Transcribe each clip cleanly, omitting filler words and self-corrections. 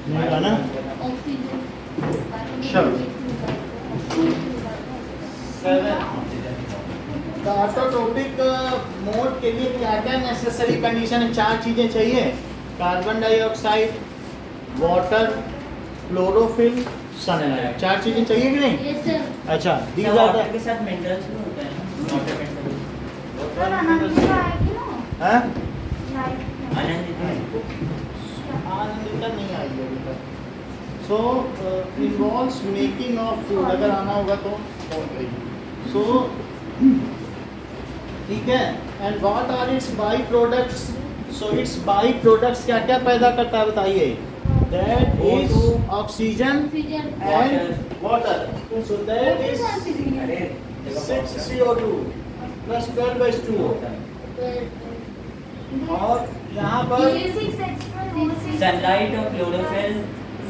नहीं आना। चलो 7 ऑटोट्रोपिक मोड के लिए क्या क्या नेसेसरी कंडीशन है? 4 चीजें चाहिए, carbon dioxide, water, chlorophyll, sunlight. 4 चीजें चाहिए कि नहीं? Yes sir. अच्छा these are वाटर के साथ मिनरल्स भी होते हैं ना, वाटर मिनरल्स। हैं? आनंदिता नहीं आई अभी तक। So involves making of food, अगर आना होगा तो फोन करिए। सो ठीक है। And what are its by products? So its by products क्या क्या पैदा करता है बताइए? That is oxygen and water. So that is 6 CO2 plus 12H2O। और यहाँ पर सनलाइट और chlorophyll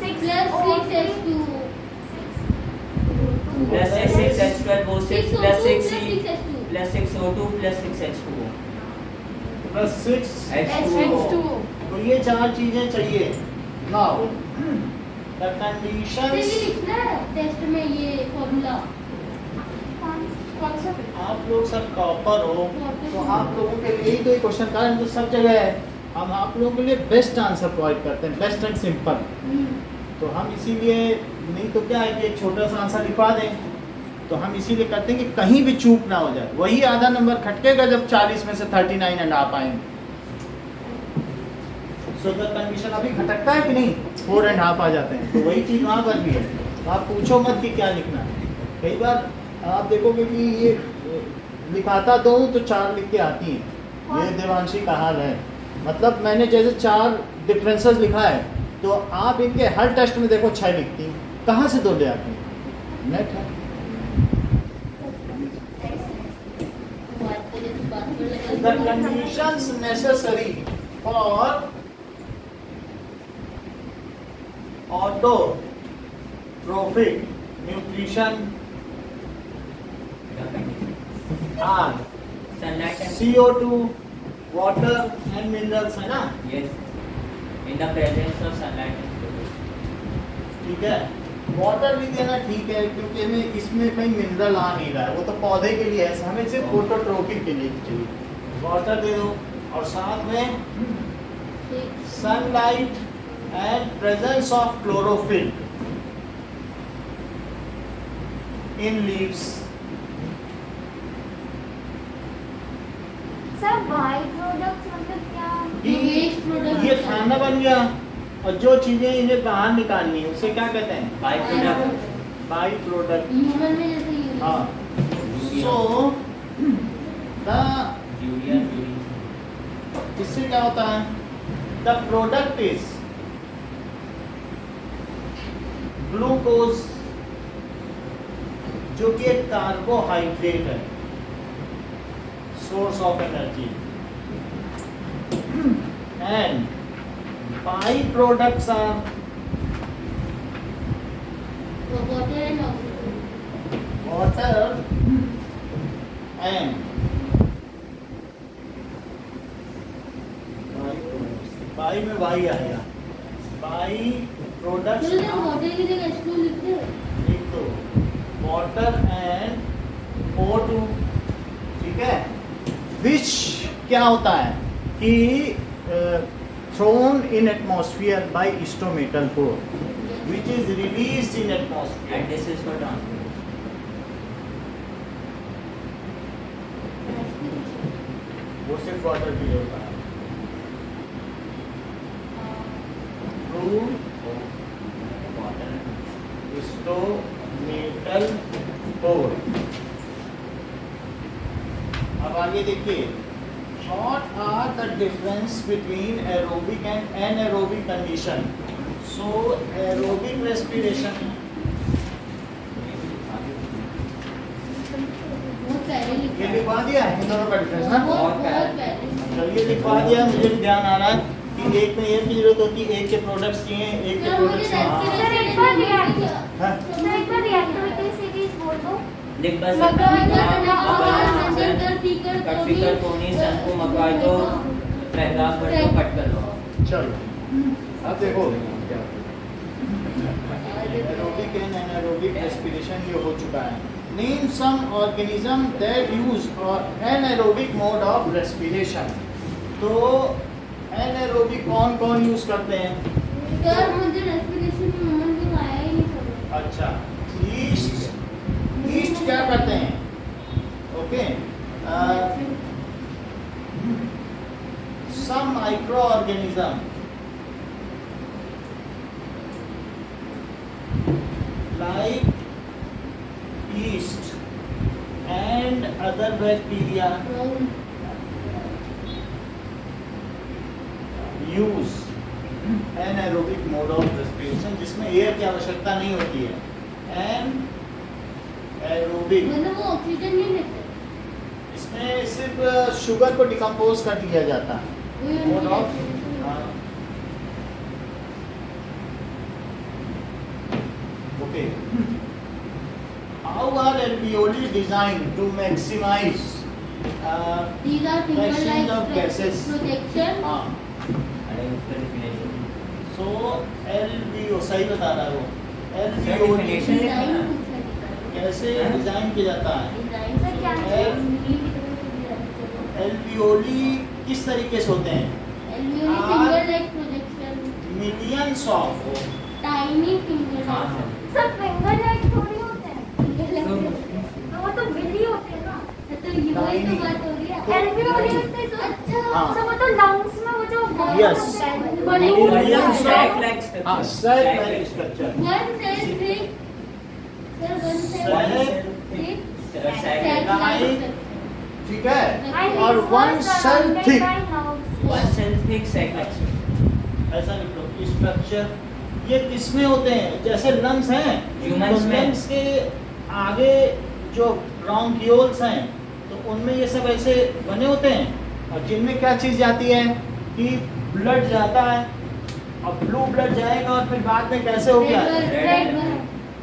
plus 6H2 plus 6H12 वो 6 plus 6 6H2 plus 6O2 plus 6H2O plus 6H2O। H2O। तो ये 4 चीजें चाहिए। नाउ द कंडीशंस, लिखना है टेस्ट में ये फॉर्मूला। आप लोग सब टॉपर हो तो आप लोगों के लिए ही तो ये क्वेश्चन का तो सब जगह है। हम आप लोगों के लिए बेस्ट आंसर प्रोवाइड करते हैं, बेस्ट एंड सिंपल। तो हम इसीलिए, नहीं तो क्या है कि एक छोटा सा आंसर लिखवा दें, तो हम इसीलिए करते हैं कि कहीं भी चूक ना हो जाए। वही आधा नंबर खटकेगा जब 40 में से 39 एंड आप आएंगे। सो द कंडीशन अभी खटकता है कि नहीं, 4 एंड हाफ आ जाते हैं, तो वही चीज़ वहाँ पर भी है। तो आप पूछो मत कि क्या लिखना है। कई बार आप देखोगे कि ये लिखाता दो तो 4 लिख के आती हैं। ये देवांशी का हाल है। मतलब मैंने जैसे 4 डिफरेंसेस लिखा है तो आप इनके हर टेस्ट में देखो 6 लिखती हैं, कहाँ से 2 ले आती हैं? नेट है। The conditions necessary for autotrophic nutrition are sunlight and CO2, water and minerals, है ना? yes in the presence of sunlight and chlorofil। ठीक है। वाटर भी देना ठीक है, क्योंकि हमें इसमें कहीं मिनरल आ नहीं रहा है, वो तो पौधे के लिए है, हमें सिर्फ फोटोट्रोपिक के लिए चाहिए। वाटर दे दो और साथ में sunlight and presence of chlorophyll in leaves. Sir by products मतलब क्या? Waste product. ये खाना बन गया और जो चीजें इन्हें बाहर निकालनी है उसे क्या कहते हैं? By product. By product. Human में जैसे यूरिया। हाँ। सो द यूरिया इससे क्या होता है? द प्रोडक्ट इज ग्लूकोज, जो कि एक कार्बोहाइड्रेट है, source of energy. And by products are water and oxygen. Water and by में वाई आएगा। बाई प्रोडक्ट्स चलो जब वाटर की जगह H2 लिखते हैं। लिख दो, वाटर एंड O2। ठीक है। विच क्या होता है कि thrown in atmosphere by instrumental force which is released in atmosphere and this is for transport। वो सिर्फ वाटर के लिए होता है। Through instrumental force. अब आगे देखिए, what are the difference between aerobic and anaerobic condition? So aerobic respiration, बहुत पहले लिखा ये है। लिखवा दिया है इन दोनों का डिफरेंस ना? बहुत पहले। चलिए लिखवा दिया। मुझे भी ध्यान आ रहा है कि एक में एयर की जरूरत होती है, एक के प्रोडक्ट्स चाहिए, एक के सर मुझे प्रोडक्ट्स चाहिए। सर एक बार रिएक्टिविटी हाँ? सर एक बार रिएक्टिविटी सीरीज बोल दो। लिख बस फिकर कोनी संकु मकवाई तो पैगाम पर तो कट कर लो। चलो अब देखो, एरोबिक एंड एनारोबिक रेस्पिरेशन ये हो चुका है। Name some organism that use anaerobic mode of respiration. तो एनारोबिक कौन कौन यूज करते हैं? सर मुझे रेस्पिरेशन में मोमेंट भी आया ही नहीं समझ। अच्छा, ईस्ट क्या करते हैं? Okay, some microorganism like yeast and other bacteria use anaerobic mode of respiration जिसमें एयर की आवश्यकता नहीं होती है। एनारोबिक मतलब वो ऑक्सीजन नहीं लेते। इसमें सिर्फ शुगर को डिकम्पोज कर दिया जाता है। Mode of okay. How are alveoli designed to maximize These are finger exchange of like gases? protection. अरे उसका definition So alveo सही बता रहा है वो। Sir, alveoli definition लिखा ना। कैसे डिजाइन किया जाता है? डिजाइन से क्या alveoli किस तरीके से होते हैं? alveoli finger like projection. Millions of Tiny finger हाँ like. हाँ सब फिंगर लाइक थोड़ी होते हैं, तो तो वो तो बिल्ली होते हैं ना। तो ये वही तो बात हो रही है। एल्वियोली होते हैं तो अच्छा। हाँ। सब वो तो लंग्स में वो जो Yes. बड़ी Millions sac of like structure. हाँ sac like structure। One cell thick. Sir, one cell Sac thick. Sac Sac like like- ठीक है, And और these one were cell surrounded thick by nerves. One cell thick sac like structure. ऐसा लिख लो structure. ये किसमें होते हैं? जैसे लंग्स हैं, Humans तो में। लंग्स के आगे जो ब्रोंकियोल्स हैं तो उनमें ये सब ऐसे बने होते हैं और जिनमें क्या चीज जाती है कि ब्लड जाता है और ब्लू ब्लड जाएगा और फिर बाद में कैसे हो गया Red one.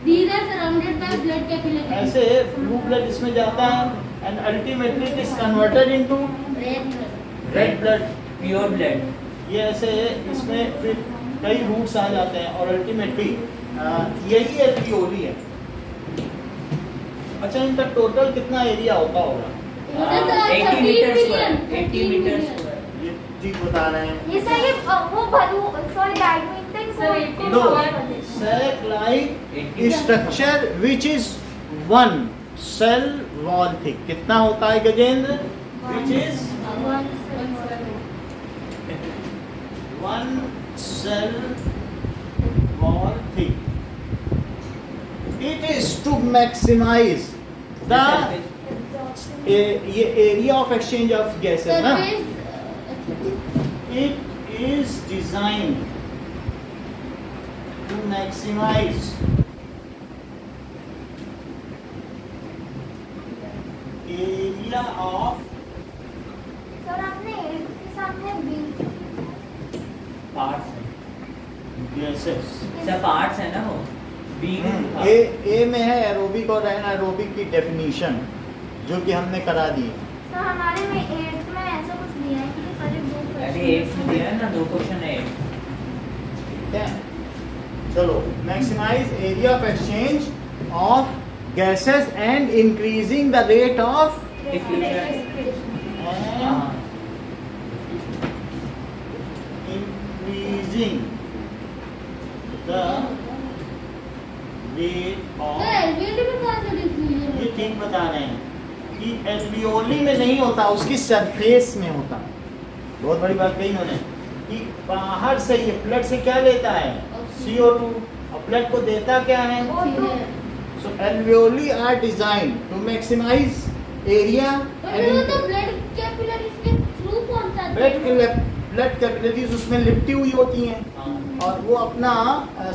These are surrounded by blood capillaries. ऐसे ब्लू ब्लड इसमें जाता है and ultimately it is converted into Red blood. Red blood. Pure blood. ये ऐसे इसमें फिर कई रूट्स आ जाते हैं और अल्टीमेटली यही एल्वियोली है। अच्छा, इनका टोटल कितना एरिया होता होगा? Total तो 80 30 meters million. square. 80 meters 30 square. ये ठीक बता रहे हैं। ये सही वो भलू सॉरी बैडमिंटन Sir, को नो, cover करते हैं। sac like 80 structure which is one cell wall thick। कितना होता है Gajendra? Which is one cell wall thick। It is to maximize the ये area of exchange of gases ना। It is designed to maximize area of sir आपने एक के सामने B Parts है। gases। सब parts है ना वो। B ए में है एरोबिक और एनारोबिक की डेफिनेशन जो कि हमने करा दी है। सर हमारे में 8th में ऐसा कुछ दिया है कि करीब 2 अरे एक में दिया है ना, 2 क्वेश्चन है। ठीक है, चलो। Maximize area of exchange of gases and increasing the rate of हाँ increasing the rate of. Sir, alveoli में कहाँ से diffusion ये होता है? ठीक बता रहे हैं कि एल्वियोली में नहीं होता, उसकी सरफेस में होता। बहुत बड़ी बात कही उन्होंने कि बाहर से ये ब्लड से क्या लेता है? CO2 और ब्लड को देता क्या है? Oxygen. So alveoli are designed to maximize area But वो तो blood capillaries के through पहुंचाते हैं। ब्लड कैपिलरीज उसमें लिपटी हुई होती हैं और वो अपना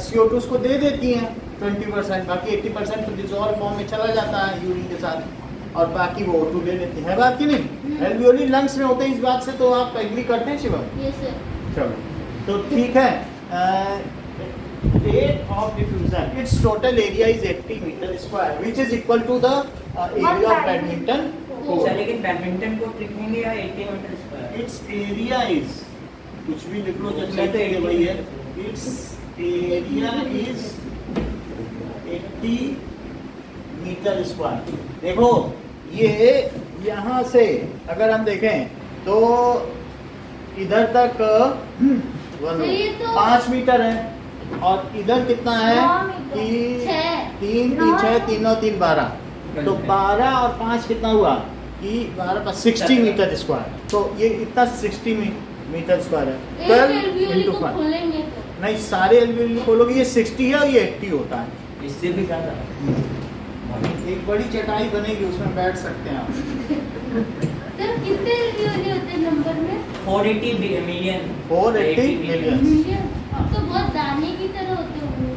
CO2 उसको दे देती हैं 20%, बाकी 80% तो डिजॉल्व फॉर्म में चला जाता है यूरिन के साथ और बाकी वो O2 ले लेती है। बात की नहीं, एल्वियोली लंग्स में होते हैं। इस बात से तो आप एग्री करते हैं शिवम? Yes sir. चलो, तो ठीक है। Rate of diffusion, its total area is 80 metre square which is equal to the area of badminton अच्छा, लेकिन बैडमिंटन को लिखेंगे या 80 metre square? Its area is कुछ भी लिख लो, जब मैं तो लिखेंगे 80 वही है। Metre. Its area is 80 metre square. देखो ये यहाँ से अगर हम देखें तो इधर तक ये तो 5 मीटर है और इधर कितना है 9 मीटर। कि छः। 3 3 6 3 9 3 12, तो 12 और 5 कितना हुआ कि 12 पर 60 मीटर स्क्वायर। तो ये इतना 60 मीटर स्क्वायर है। एक 12 एल्वियोली into को 5 खोलेंगे तो नहीं, सारे एल्वियोली खोलोगे ये 60 है और ये 80 होता है। इससे भी ज्यादा। एक बड़ी चटाई बनेगी उसमें बैठ सकते हैं आप। सर कितने एल्वियोली होते हैं नंबर में? 480 मिलियन। 480 मिलियन। मिलियन। अब तो बहुत दाने की तरह होते होंगे।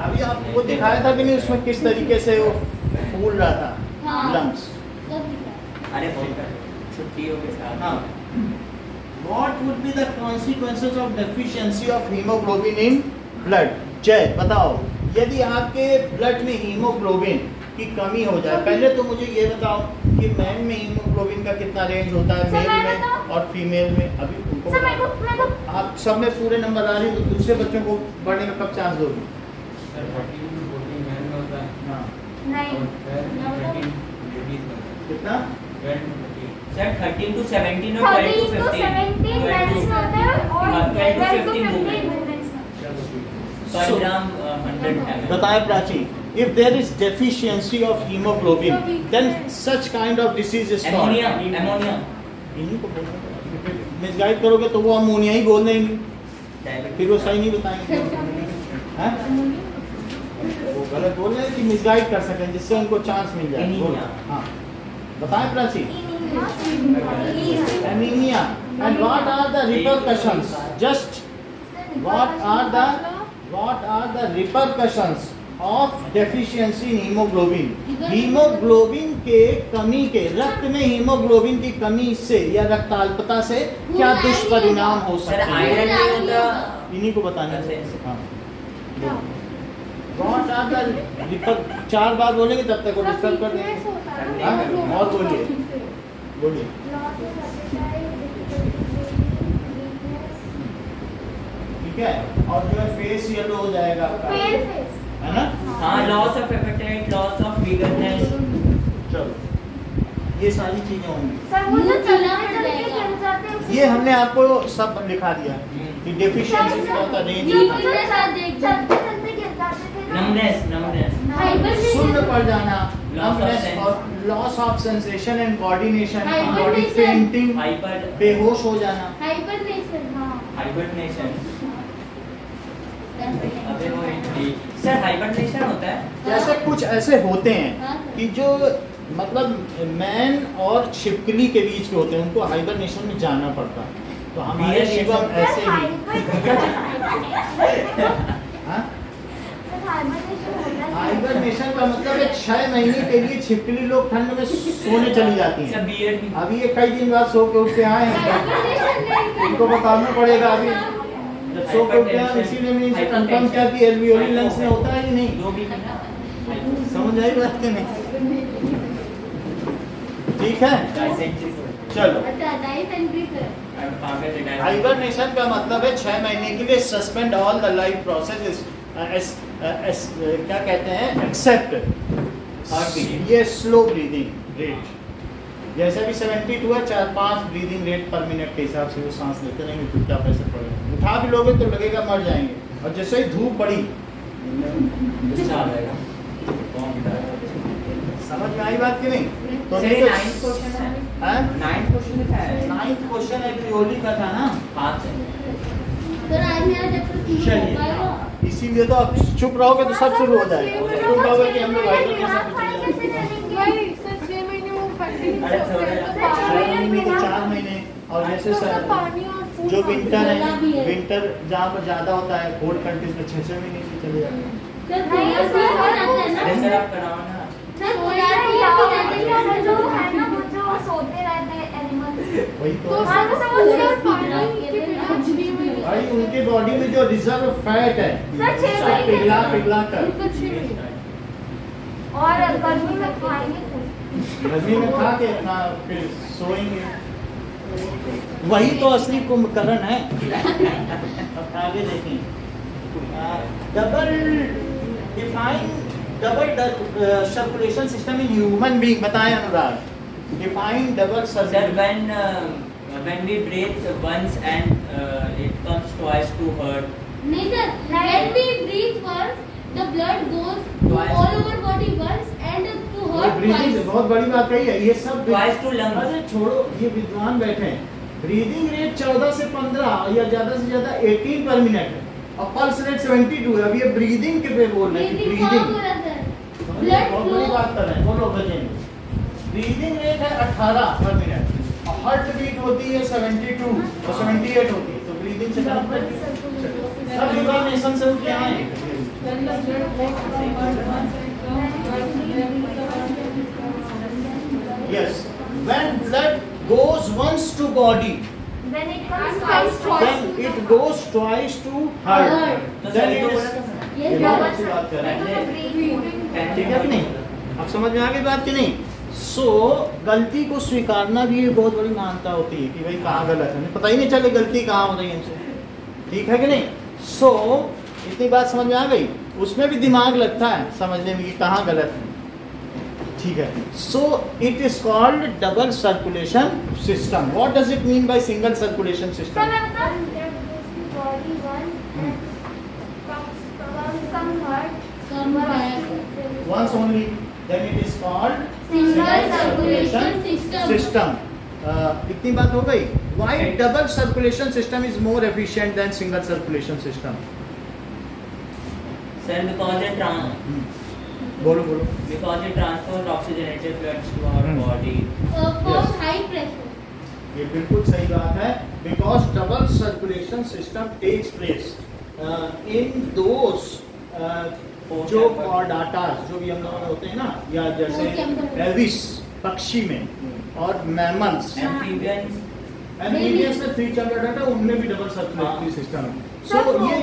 अभी आपको दिखाया था कि नहीं उसमें किस तरीके से वो फूल रहा था हाँ। लंग्स। अरे बहुत छुट्टियों के साथ। हाँ। What would be the consequences of deficiency of hemoglobin in blood? जय बताओ, यदि आपके ब्लड में हीमोग्लोबिन की कमी हो जाए। पहले तो मुझे ये बताओ कि मैन में हीमोग्लोबिन का कितना रेंज होता है, मेल में और फीमेल में। अभी उनको बताओ। आप सब में पूरे नंबर आ रहे हैं तो दूसरे बच्चों को बढ़ने का कब चांस दोगे? हाँ। नहीं। कितना? सर 13 to 17 और 12 to 13 to 15 17 मेंस में होता है और 12 to 12 to 15 15 वुमेन। वुमेन्स में। पर ग्राम 100 ml। बताए Prachi, if there is deficiency of hemoglobin then such kind of disease is called ammonia. इन्हीं को बोलना। मिसगाइड करोगे तो वो अमोनिया ही बोल देंगे, फिर वो सही नहीं बताएंगे। हैं? वो गलत बोल रहे हैं कि मिसगाइड कर सकें जिससे उनको चांस मिल जाए। एनीमिया। हाँ बताएं Prachi. Anaemia. Anaemia and what are the repercussions? Just what are the repercussions of deficiency in hemoglobin? Haemoglobin के कमी के, रक्त में हीमोग्लोबिन की कमी से या रक्ताल्पता से क्या दुष्परिणाम हो सर सकते हैं? आयरन नहीं होता। इन्हीं को बताना है। हाँ। हाँ। What are the 4 बार बोलेंगे तब तक वो डिस्टर्ब कर देंगे। हाँ? और बोलिए बोलिए। ठीक है, और जो है फेस येलो हो जाएगा आपका, फेल फेस। है ना? हाँ, loss of appetite, loss of vigorness. चलो ये सारी चीजें होंगी। सर वो जो चलते गिर जाते हैं ये हमने आपको सब लिखा दिया कि डेफिशिएंसी क्या होता है, जी, मेरे साथ देख चलते चलते गिर जाते थे ना। नमनेस। सुन्न पड़ जाना, Loss of numbness sense. और loss of sensation and coordination, body Hypertension. Fainting, hyper बेहोश हो जाना। हाइपरटेंशन। हाँ। हाइपरटेंशन। अबे वो सर हाइपरटेंशन होता है। जैसे कुछ ऐसे होते हैं हाँ। कि जो मतलब मैन और छिपकली के बीच के होते हैं, उनको हाइबरनेशन में जाना पड़ता है। तो हमारे Real शिवम reason. ऐसे ही। हाँ? हाइबरनेशन का मतलब है 6 महीने के लिए छिपकली लोग ठंड में सोने चली जाती सर हैं। बियर्ड भी। अभी ये कई दिन बाद सो के उठ के आए हैं, इनको बताना पड़ेगा अभी। जब सो के उठ के आए इसीलिए मैंने इनसे कंफर्म किया कि एल्वियोली लंग्स में होता है कि नहीं। जो भी ना समझ आई बात कि नहीं? ठीक है, चलो। हाइबरनेशन का मतलब है 6 महीने के लिए suspend all the life process, क्या कहते हैं, एक्सेप्ट ये स्लो ब्रीदिंग रेट। जैसे भी 72 है, 4-5 ब्रीदिंग रेट पर मिनट के हिसाब से वो सांस लेते रहेंगे, तो क्या पैसे पड़ेगा। उठा भी लोगे तो लगेगा मर जाएंगे, और जैसे ही धूप पड़ी समझ में आई बात कि नहीं? तो सर नहीं ये तो 9th क्वेश्चन है। हैं? 9th क्वेश्चन लिखा है। 9th क्वेश्चन एल्वियोली का था ना। 5 सर आज मेरा चैप्टर शुरू हो चलिए, पाएगा। इसीलिए तो आप चुप रहोगे तो सब शुरू हो जाएगा। चुप रहोगे कि हम लोग हाइबरनेशन पे चले जाएंगे। सर 6 महीने वो कंटिन्यू अरे छोड़ होते हैं, यार। तो 6 महीने तो 4 महीने, और जैसे सर पानी और फूड जो विंटर वाला भी है, विंटर जहाँ पर ज्यादा होता है कोल्ड कंट्रीज में 6 महीने के चले जाते हैं। सर पूरा साल हो जाता है अरे ना। सर आप कराओ ना। सर वो पूरा यार पूरा हो जाता है जो है ना, वो जो सोते रहते हैं एनिमल्स। वही तो हाँ, तो समझ पूरा लो। पानी के बिना कुछ भी नहीं। भाई उनके बॉडी में जो रिजर्व फैट है सर, 6 सब महीने पिघला पिघला कर उनको 6 महीने। और गर्मी में खाएंगे कुछ। गर्मी में खा के फिर सोएंगे। वही तो असली कुंभकर्ण है। अब आगे देखें। Double define double circulation system in human being, बताएं Anurag. Define double Sir, circulation. when we breathe once and it comes twice to heart. Neither. When we breathe once, the blood goes to Twice. all over body once and to heart breathing twice. बहुत बड़ी बात कही है, ये सब Twice to lungs. अरे छोड़ो, ये विद्वान बैठे हैं। ब्रीदिंग रेट 14 से 15 या ज्यादा से ज्यादा 18 पर मिनट है और पल्स रेट 72 है। अब ये ब्रीदिंग के पे बोल रहे हैं कि Breathing कहाँ ब्रीदिंग बोला सर? बहुत Blood बड़ी flow. बात कर रहे हैं, बोलो गजेंद्र। ब्रीदिंग रेट है 18 पर मिनट और हार्ट बीट होती है 72 और 78 होती है, तो ब्रीदिंग से कम कर सब इन्फॉर्मेशन से क्या है। Yes, when blood goes once to body When it comes twice to then it goes twice to heart, तो then सही it तो is बोला था सर। ये Yes, बहुत sir. अच्छी बात कर रहे हैं, पहले ठीक है कि नहीं? अब समझ में आ गई बात कि नहीं? सो गलती को स्वीकारना भी एक बहुत बड़ी महानता होती है कि भाई कहाँ गलत है, पता ही नहीं चले गलती कहाँ हो रही है हमसे, ठीक है कि नहीं? सो इतनी बात समझ में आ गई, उसमें भी दिमाग लगता है समझने में कि कहाँ गलत है, ठीक है? So it is called double circulation system. What does it mean by single circulation Sir, system? मैं बताऊं? Blood goes to body once and comes heart. Come back. Once only, then it is called Single circulation system. system. इतनी बात हो गई। Why double circulation system is more efficient than single circulation system? Sir, बोलो बोलो। because it transfers oxygenated fluids to our body. For Yes. high pressure. ये बिल्कुल सही बात है, because double circulation system takes place in those जो Chordata जो भी हम लोगों में होते हैं ना, या जैसे एल्विस पक्षी में और मैमल्स Amphibians. एम्फीबियंस में 3 चैम्बर डाटा, उनमें भी डबल सर्कुलेटरी सिस्टम है। सो ये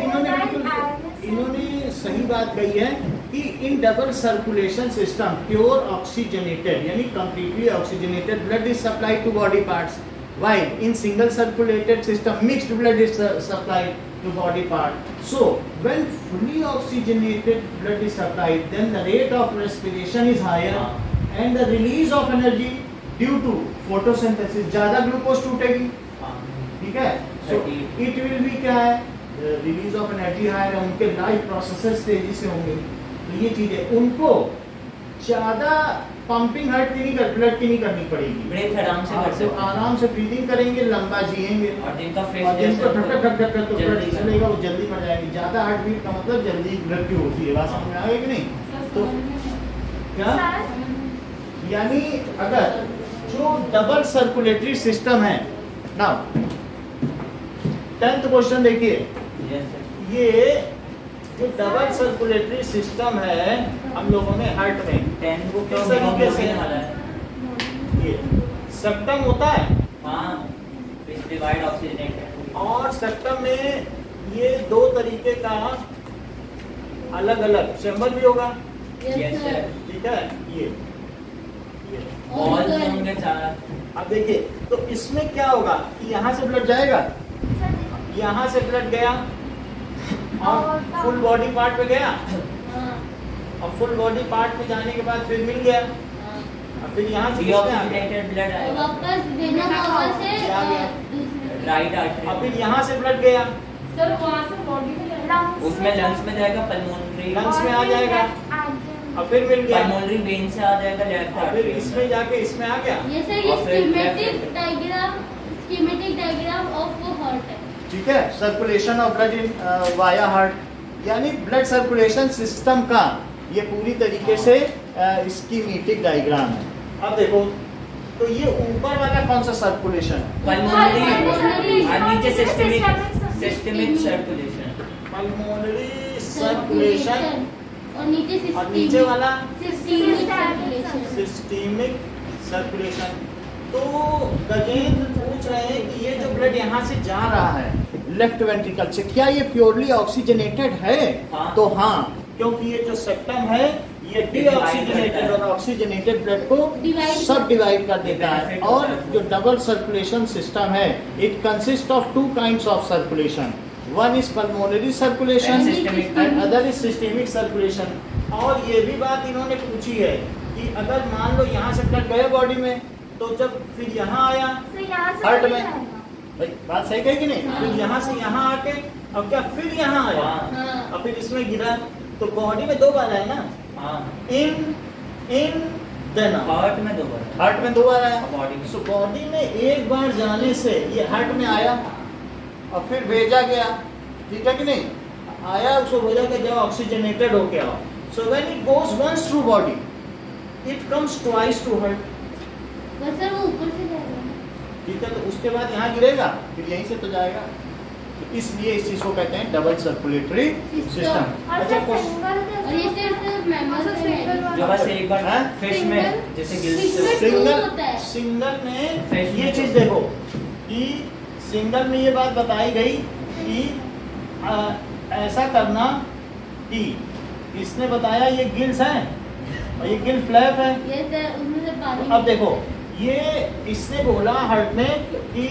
इन्होंने सही बात कही है कि in double circulation system pure oxygenated यानी completely oxygenated blood is supplied to body parts, while in single circulated system mixed blood is supplied to body part. So when fully oxygenated blood is supplied, then the rate of respiration is higher and the release of energy due to photosynthesis, ज्यादा glucose टूटेगी, ठीक है? So it will be क्या है, release of energy higher है, उनके life processes तेजी से होंगे, तो ये चीजें उनको ज्यादा पंपिंग हार्ट की नहीं कर, ब्लड की नहीं करनी पड़ेगी, ब्रेथ आराम से कर सकते हैं। आराम से ब्रीदिंग करेंगे, लंबा जिएंगे, और जिनका और जिनको ठक ठक ठक ठक ठक तो ब्लड जल्दी चलेगा, वो जल्दी मर जाएगी। ज्यादा हार्ट बीट का मतलब जल्दी मृत्यु होती है, बात समझ में आ गई कि नहीं? तो क्या यानी अगर जो डबल सर्कुलेटरी सिस्टम है ना, 10th क्वेश्चन देखिए, Yes, sir. ये जो डबल सर्कुलेटरी सिस्टम है हम लोगों में हार्ट में, 10 वो तो किस तरीके से hemoglobin वाला है। ये सेप्टम होता है हाँ, which divide oxygenated. और सेप्टम में ये दो तरीके का अलग अलग चैम्बर भी होगा, Yes, sir. ठीक है? ये Balls होंगे 4. अब देखिए, तो इसमें क्या होगा कि यहाँ से ब्लड जाएगा, यहाँ से ब्लड गया और फुल बॉडी पार्ट पे गया, और फुल बॉडी पार्ट में जाने के बाद फिर मिल गया, और फिर यहाँ से किसमें आ गया? Deoxygenated blood आएगा। वापस बिना वापस से आ गया। Right और artery. फिर यहाँ से ब्लड गया, सर वहाँ से बॉडी में उसमें लंग्स में जाएगा, पल्मोनरी Lungs में आ जाएगा, और फिर मिल गया, पल्मोनरी वेन से आ जाएगा लेफ्ट और फिर आर्टरी इसमें जाके इसमें आ गया, ये सर ये और फिर स्कीमेटिक डायग्राम ऑफ वो हार्ट है। ठीक है? Circulation of blood in via heart, यानी ब्लड सर्कुलेशन सिस्टम का ये पूरी तरीके से स्कीमेटिक डायग्राम है। अब देखो, तो ये ऊपर वाला कौन सा सर्कुलेशन है? पल्मोनरी और नीचे सिस्टेमिक सर्कुलेशन। पल्मोनरी सर्कुलेशन, और नीचे और नीचे वाला सिस्टेमिक सर्कुलेशन। Systemic circulation. तो गजेंद्र पूछ रहे हैं कि ये जो ब्लड यहाँ से जा रहा है लेफ्ट वेंट्रिकल से, क्या ये प्योरली ऑक्सीजनेटेड है? हाँ। तो हाँ, क्योंकि ये जो सेप्टम है ये डीऑक्सीजनेटेड और ऑक्सीजनेटेड ब्लड को सब डिवाइड कर देता है। और जो डबल सर्कुलेशन सिस्टम है, it consist of 2 kinds of circulation. One is pulmonary circulation And systemic. And other is systemic circulation. और ये भी बात इन्होंने पूछी है कि अगर मान लो यहाँ से ब्लड गया बॉडी में, तो जब फिर यहाँ आया तो यहाँ से हार्ट भी में, जाएगा। भाई बात सही कही कि नहीं? हाँ। फिर यहाँ से यहाँ आके अब क्या फिर यहाँ आया हाँ। और फिर इसमें गिरा, तो बॉडी में 2 बार आया ना, हाँ, इन देन हार्ट में 2 बार, हार्ट में 2 बार आया। बॉडी में। सो बॉडी में एक बार जाने से ये हार्ट में आया और फिर भेजा गया, ठीक है कि नहीं? आया उसको भेजा के जब ऑक्सीजनेटेड हो गया, so when it goes once through body it comes twice to heart, बस सर वो ऊपर से जाएगा। ठीक है? तो उसके बाद यहाँ गिरेगा, फिर यहीं से तो जाएगा। तो इसलिए इस चीज को कहते हैं डबल सर्कुलेटरी सिस्टम। और अच्छा सर सिंगल और ये सिर्फ मेंबर से है। जो बस एक बार हाँ? फिश में जैसे गिल्स Single- सिंगल होता है। सिंगल में Fish ये में चीज तो- देखो कि सिंगल में ये बात बताई गई कि ऐसा करना कि इसने बताया ये गिल्स हैं और ये गिल फ्लैप है। ये सर उसमें से पानी। अब देखो ये इसने बोला हार्ट ने कि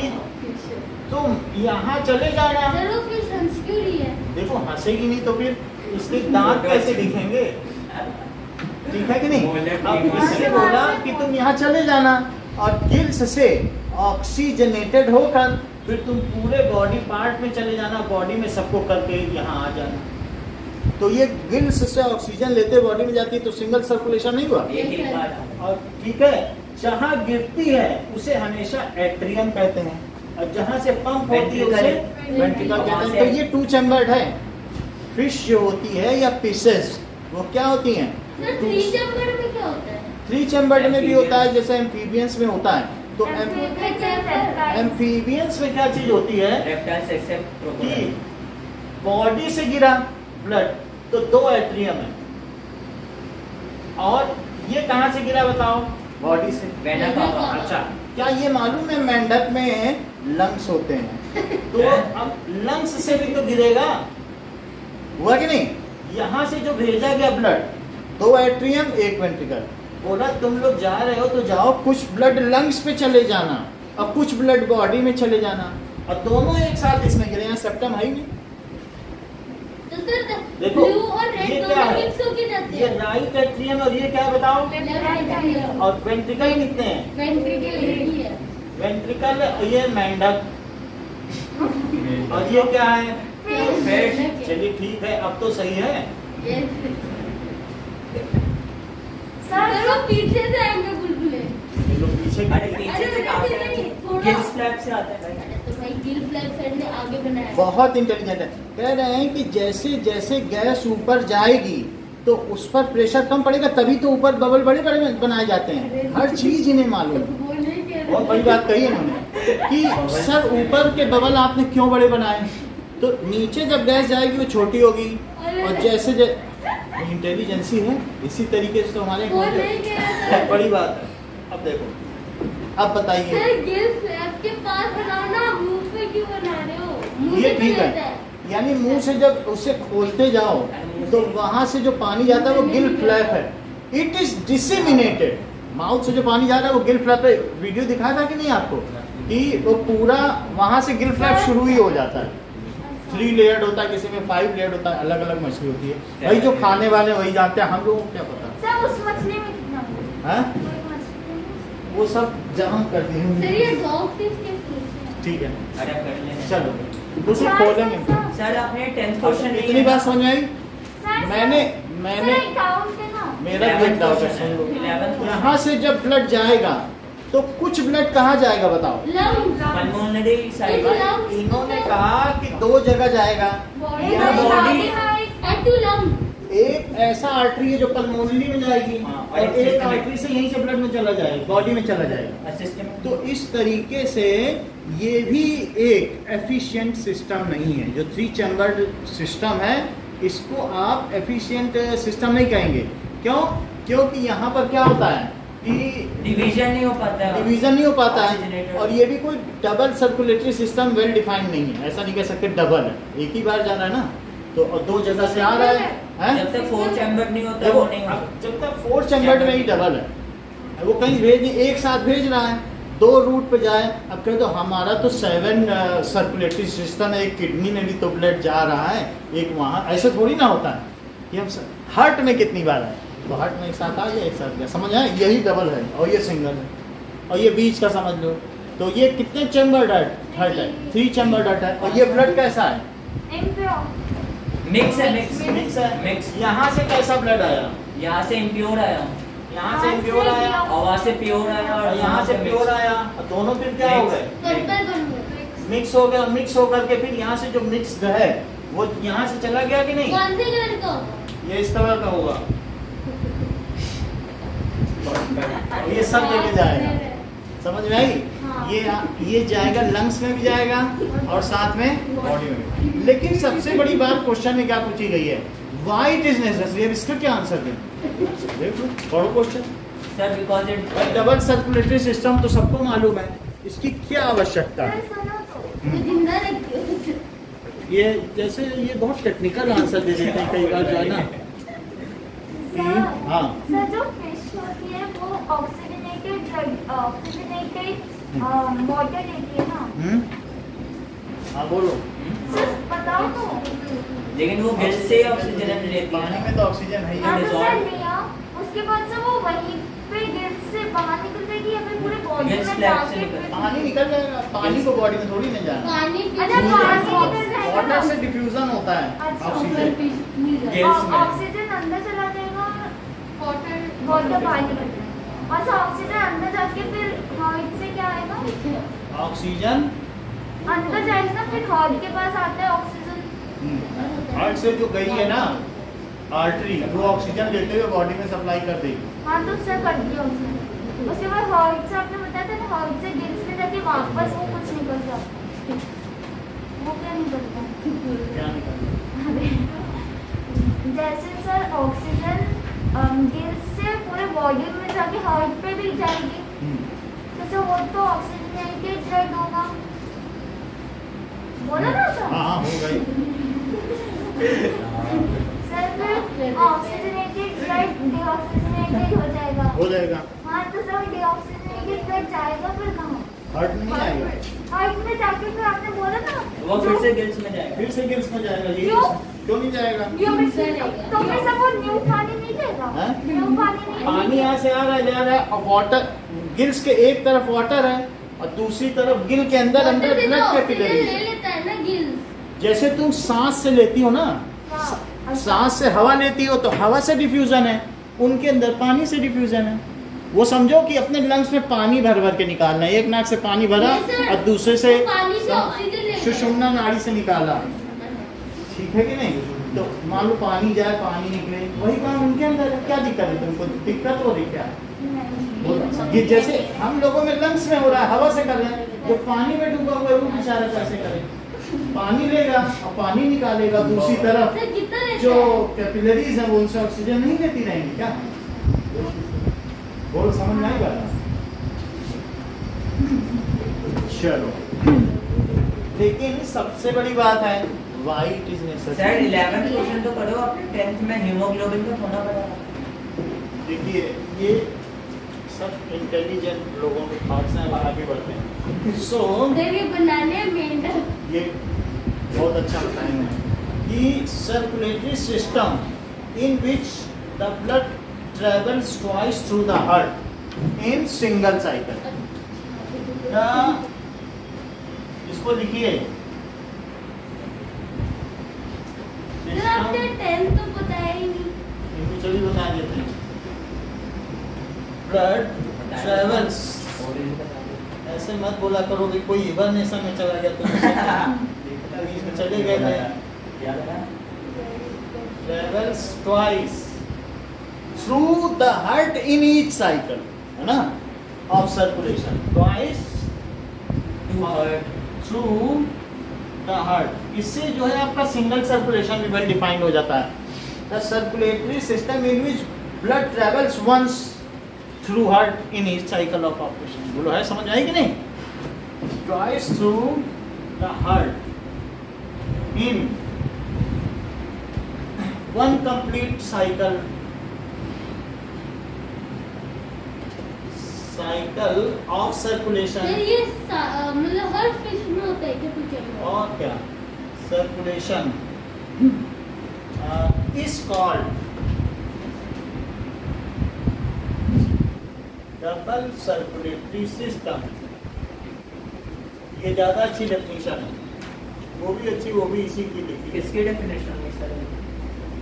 तुम यहाँ चले जाना। सर वो फिश हंस क्यों रही है? देखो हंसेगी नहीं तो फिर उसके दांत कैसे दिखेंगे, ठीक है कि नहीं? अब इसने बोला कि तुम यहाँ चले जाना और गिल्स से ऑक्सीजनेटेड होकर फिर तुम पूरे बॉडी पार्ट में चले जाना, बॉडी में सबको करके यहाँ आ जाना। तो ये गिल्स से ऑक्सीजन लेते बॉडी में जाती है, तो सिंगल सर्कुलेशन नहीं हुआ। एक एक बार। और ठीक है, जहाँ गिरती है उसे हमेशा एट्रियम कहते हैं और जहाँ से पंप होती है उसे वेंट्रिकल कहते हैं। तो ये 2 चैम्बर्ड है। फिश जो होती है या फिशेस वो क्या होती हैं? सर 3 चैम्बर में क्या होता है? 3 चैम्बर्ड में भी होता है, जैसे एम्फीबियंस में होता है। तो एम्फीबियंस में क्या चीज होती है रेप्टाइल्स एक्सेप्ट कि क्रोकोडाइल। बॉडी से गिरा ब्लड तो 2 एट्रियम है, और ये कहाँ से गिरा बताओ? बॉडी से। Vena cava. अच्छा, क्या ये मालूम है मेंढक में लंग्स होते हैं? तो अब लंग्स से भी तो गिरेगा, हुआ कि नहीं? यहाँ से जो भेजा गया ब्लड 2 एट्रियम 1 वेंट्रिकल, बोला तुम लोग जा रहे हो तो जाओ, कुछ ब्लड लंग्स पे चले जाना और कुछ ब्लड बॉडी में चले जाना, और दोनों एक साथ इसमें गिरे। यहाँ सेप्टम है ही नहीं। तो सर देखो, ब्लू और ये रेड क्या दोनों है? मिक्स होके जाते ये हैं। राइट एट्रियम और ये क्या बताओ? Left atrium. और वेंट्रिकल कितने हैं? वेंट्रिकल यही है। वेंट्रिकल ये मेंढक, और ये क्या है? फिश। चलिए ठीक है, अब तो सही है। सर वो पीछे से आएंगे बुलबुले। ये लोग पीछे अरे की- पीछे से कहाँ से आते हैं? थोड़ा- गिल्स फ्लैप से आते हैं भाई। अरे तो भाई गिल फ्लैप सर ने आगे बनाया है। बहुत इंटेलिजेंट है। कह रहे हैं कि जैसे जैसे गैस ऊपर जाएगी तो उस पर प्रेशर कम पड़ेगा, तभी तो ऊपर बबल बड़े बड़े बनाए जाते हैं। हर चीज इन्हें मालूम है। वो नहीं कह रहे। बहुत बड़ी बात कही इन्होंने कि सर ऊपर के बबल आपने क्यों बड़े बनाए? तो नीचे जब गैस जाएगी वो छोटी होगी, और जैसे इंटेलिजेंसी है इसी तरीके से तो हमारे वो नहीं कह रहे सर। बड़ी बात है। अब देखो, अब बताइए। सर गिल फ्लैप के पास बनाओ ना, मुंह पे क्यों बना रहे हो? मुंह ये से ठीक रहता है, यानी मुंह से जब उसे खोलते जाओ तो वहां से जो पानी जाता है वो गिल फ्लैप है। It is disseminated. माउथ से जो पानी जा रहा है वो गिल फ्लैप है। वीडियो दिखाया था कि नहीं आपको कि वो पूरा वहां से गिल फ्लैप शुरू ही हो जाता है। 3 लेयर्ड होता है, किसी में 5 लेयर्ड होता है, अलग अलग मछली होती है। वही जो खाने वाले वही जानते हैं, हम लोगों को क्या पता सर उस मछली में कितना होगा? है? कोई मछली में? वो सब जहाँ कर सर दिए। ये डॉग फिश के फिश है। ठीक है, अरे कर लेना। चलो उसे खोलेंगे। सर आपने 10th क्वेश्चन नहीं इतनी बात समझ में आई? सर, मैंने सर एक डाउट है ना। मेरा भी एक डाउट है, सुन लो। 11th यहाँ से जब ब्लड जाएगा तो कुछ ब्लड कहाँ जाएगा बताओ? लंग्स। Pulmonary side. lungs। इन्होंने कहा कि 2 जगह जाएगा। बॉडी या body- एंड टू लंग। एक ऐसा आर्टरी है जो पल्मोनरी में जाएगी, हाँ, और एक systemic। आर्टरी से यहीं से ब्लड में चला जाएगा, बॉडी में चला जाएगा। असिस्टेंट। तो इस तरीके से ये भी एक एफिशिएंट सिस्टम नहीं है। जो 3 चैम्बर्ड सिस्टम है इसको आप एफिशिएंट सिस्टम नहीं कहेंगे। क्यों? क्योंकि यहाँ पर क्या होता है कि डिवीजन नहीं हो पाता है। डिवीजन नहीं हो पाता है, Oxygenated। और ये भी कोई double circulatory system well defined नहीं है। ऐसा नहीं कह सकते डबल है, एक ही बार जा रहा है ना, तो और 2 जगह से आ रहा है, हैं? जब तक 4 चैम्बर नहीं होता देखो, वो नहीं अब होता। जब तक 4 चैम्बर्ड में ही डबल है, वो कहीं भेज नहीं, एक साथ भेज रहा है 2 रूट पे जाए। अब कह दो हमारा तो 7 सर्कुलेटरी सिस्टम है, एक किडनी में भी तो ब्लड जा रहा है, एक वहाँ, ऐसे थोड़ी ना होता है कि हम हार्ट में कितनी बार आए, तो हार्ट में एक साथ आ गया एक साथ गया, समझ आए? यही डबल है और ये सिंगल है, और ये बीच का समझ लो। तो ये कितने चैम्बर हार्ट है? 3 चैम्बर हार्ट है। और ये ब्लड कैसा है? मिक्स है, मिक्स है। मिक्स। यहाँ से कैसा ब्लड आया? यहाँ से इम्प्योर आया, यहाँ से प्योर आया और वहाँ से प्योर आया, और यहाँ से प्योर आया, और दोनों फिर क्या हो गए? गड़बड़ बन गया। मिक्स हो गया। मिक्स होकर के फिर यहाँ से जो मिक्स्ड है वो यहाँ से चला गया कि नहीं? कौन से कलर का? ये इस कलर का होगा, ये सब लेके जाएगा, समझ में आई? हाँ। ये जाएगा लंग्स में भी जाएगा और साथ में बॉडी में भी। लेकिन सबसे बड़ी बात क्वेश्चन में क्या पूछी गई है? Why it is necessary. अब इसका क्या आंसर दें? देखो पढ़ो question. Sir because it double circulatory system तो सबको मालूम है, इसकी क्या आवश्यकता है? तो जिंदा रखते हो। ये जैसे ये बहुत टेक्निकल आंसर दे देते हैं कई बार जो है ना। हाँ सर जो फिश होती है वो ऑक्सीजनेटेड वाटर लेती है ना। हाँ बोलो। सर बताओ तो। लेकिन वो गिल्स से ऑक्सीजन लेती है। पानी में तो ऑक्सीजन है ही हाँ है। तो सर लिया, उसके बाद से वो वहीं पे गिल्स से बाहर निकल जाएगी या फिर पूरे बॉडी गिल्स में फ्लैप से जाके निकल- पानी निकल जाएगा, पानी को बॉडी में थोड़ी नहीं जाना। पानी अच्छा, पानी निकल जाएगा वाटर ना। से डिफ्यूजन होता है अच्छा, ऑक्सीजन। गिल्स में। ऑक्सीजन अंदर चला जाएगा, वाटर बाहर निकल जाएगा। और ऑक्सीजन अंदर जाके फिर हार्ट से क्या आएगा? ऑक्सीजन अंदर जाएगा ना, फिर हार्ट के पास आता है ऑक्सीजन। हार्ट से जो गई है ना आर्टरी, वो ऑक्सीजन लेते हुए बॉडी में सप्लाई कर देगी। हाँ तो उससे कर दिया उसने। उसके बाद हार्ट से आपने बताया था ना, हार्ट से गिल्स में जाके वापस वो कुछ निकलता है। वो क्या निकलता है? क्या निकलता अरे, जैसे सर ऑक्सीजन गिल्स से पूरे बॉडी में जाके हार्ट पे भी जाएगी, है? जैसे वो तो ऑक्सीजनेटेड ब्लड होगा। बोला ना सर? हाँ हो गई। सर फिर ऑक्सीजनेटेड ब्लड डीऑक्सीजनेटेड हो जाएगा। हो जाएगा। हाँ तो सर डीऑक्सीजनेटेड ब्लड जाएगा फिर कहाँ? हार्ट में नहीं आएगा, हार्ट में जाके फिर आपने बोला ना वो फिर से गिल्स में जाएगा। फिर से गिल्स में जाएगा। ये क्यों? क्यों नहीं जाएगा? तो फिर सब वो न्यू पानी नहीं देगा? हाँ? न्यू पानी नहीं पानी यहाँ से आ रहा है जा रहा है, और वाटर गिल्स के एक तरफ वाटर है और दूसरी तरफ गिल के अंदर अंदर वाटर भी तो ब्लड ऑक्सीजन कैपिलरी। ले लेता है ना गिल्स। जैसे तुम सांस से लेती हो ना, हाँ, सांस से हवा लेती हो तो हवा से डिफ्यूजन है, उनके अंदर पानी से डिफ्यूजन है। वो समझो कि अपने लंग्स में पानी भर भर के निकालना है, एक नाक से पानी भरा नहीं सर, और दूसरे से पानी से ऑक्सीजन ले सुषुम्ना नाड़ी से निकाला, ठीक है कि नहीं? तो मान लो पानी जाए पानी निकले, वही काम उनके अंदर है। क्या दिक्कत है तुमको? दिक्कत हो रही क्या? नहीं। ये जैसे हम लोगों में लंग्स में हो रहा है, हवा से कर रहे हैं, जो पानी में डूबा हुआ है वो बेचारा कैसे करे? पानी लेगा और पानी निकालेगा, दूसरी तरफ सर कितना लेता जो है? कैपिलरीज है वो उनसे ऑक्सीजन नहीं लेती रहेंगी क्या? बोलो समझ में आएगा? चलो, लेकिन सबसे बड़ी बात है why it is necessary. Sir 11th question तो करो, आपने 10th में हीमोग्लोबिन का होना पड़ा। देखिए ये सब इंटेलिजेंट लोगों के थॉट्स हैं, आगे बढ़ते हैं। सो देखिए बनाने मेंढक। ये बहुत अच्छा बताएंगे कि circulatory system in which the blood travels twice through the heart in single cycle. इसको लिखिए। सर आपने 10 तो बताया ही नहीं। इनको चलिए बता देते हैं। ब्लड ट्रेवल्स, ऐसे मत बोला करो कि कोई हिबरनेशन में चला गया तो इसमें चले गए थे। Travels twice through the heart in each cycle, है ना, of circulation. Twice through the heart. इससे जो है आपका सिंगल सर्कुलेशन भी वेल डिफाइंड हो जाता है। The circulatory system in which blood travels once through heart in each cycle of operation. बोलो है, समझ आई कि नहीं? Twice through the heart in one complete cycle cycle of circulation. Sir ये मतलब हर फिश में होता है क्या फ्यूचर? और क्या, circulation is called double circulatory system. ये ज्यादा अच्छी डेफिनेशन है, वो भी अच्छी, वो भी इसी की लिखी है। किसकी डेफिनेशन है सर?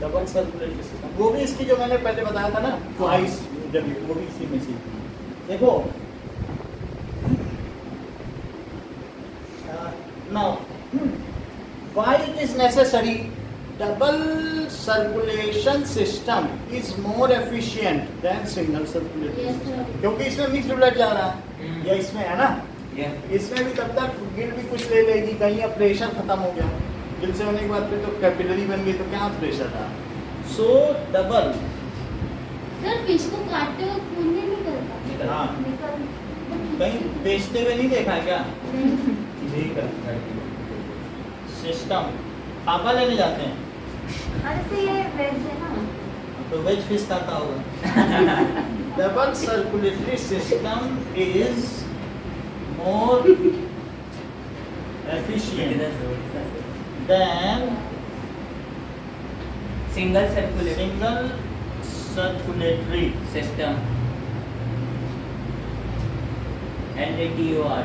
डबल सर्कुलेटरी सिस्टम, वो भी इसकी जो मैंने पहले बताया था ना, ट्वाइस डब्ल्यू, वो भी इसी में से। देखो now why it is necessary, double circulation system is more efficient then single circulatory Yes, system, sir. क्योंकि इसमें मिक्स्ड ब्लड जा रहा है, या इसमें है ना, इसमें भी तब तक गिल्ड भी कुछ ले लेगी, कहीं अब प्रेशर खत्म हो गया, गिल्ड से होने के बाद फिर तो कैपिलरी बन गई, तो क्या प्रेशर रहा। सो डबल, सर फिश को काटते हुए खून नहीं निकलता? हाँ, निकल कहीं बेचते हुए नहीं देखा क्या? ठीक है, सिस्टम पापा लेने जाते हैं अरे से ये वेज है ना, तो वेज फिश खाता होगा। Double circulatory system is more efficient then single circulating single circulatory system NATOR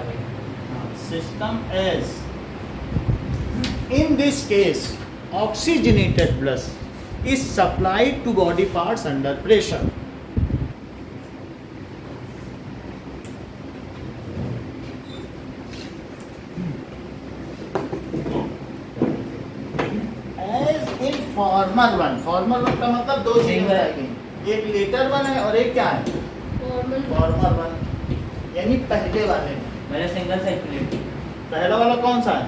system as in this case oxygenated blood is supplied to body parts under pressure. As in former one का मतलब दो चीजें आएगी, एक letter one है और एक क्या है, नॉर्मल फॉर्मर वन, यानी पहले वाले में। मेरा सिंगल सर्कुलेटिंग पहला वाला कौन सा है?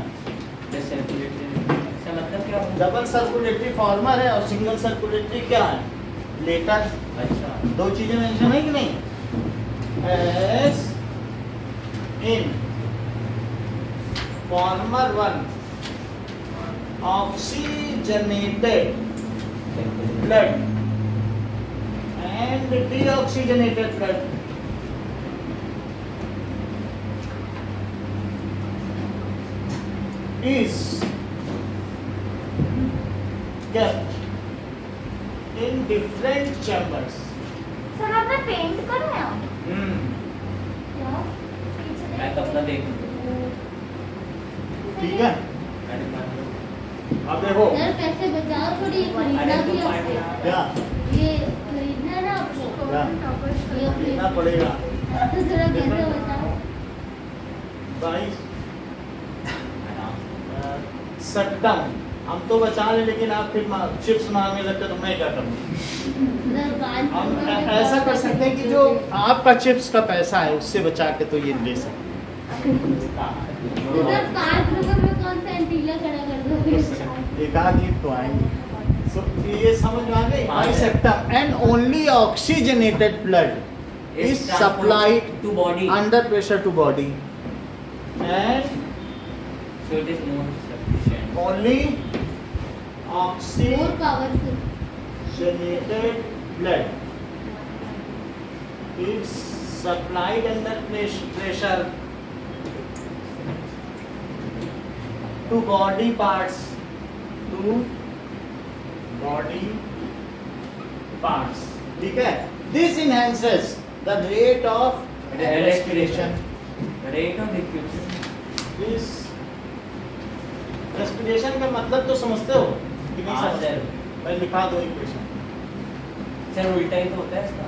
सर्कुलेटिंग इसका मतलब क्या होगा? डबल सर्कुलेटरी फॉर्मर है और सिंगल सर्कुलेटरी क्या है, लेटर। अच्छा दो चीजें मेंशन है कि नहीं? S in farmer one oxygenated blood and deoxygenated blood is kept in different chambers. Sir आपने पेंट करा है क्या? मैं कपड़ा देख ठीक है, अब देखो सर पैसे बचाओ थोड़ी, खरीदना भी है आपको। क्या ये खरीदना है ना आपको, क्या ये खरीदना पड़ेगा? तो जरा कैसे बताओ? 22 सट्टम हम तो बचा ले, लेकिन आप फिर चिप्स मांगने लगते तो मैं क्या करूँ? सर 5 हम रुपए में ऐसा कर तो- सकते हैं कि जो आपका चिप्स का पैसा है उससे बचा के तो ये ले सकते तो सर 5 रुपए में कौन सा एंटीला खड़ा कर दोगे? हैं। एक आध ईंट तो आएंगे। So, ये समझ में आ गई? By septum and only oxygenated blood is supplied to body under pressure to body and so it is more sufficient. only More powerful. oxygenated blood is supplied under pressure to body parts, to body parts. ठीक है? This enhances the rate of respiration. Rate of diffusion. This respiration का मतलब तो समझते हो कि नहीं हाँ, समझते? सर। मैं लिखा दो इक्वेशन। सर उल्टा ही तो होता है इसका।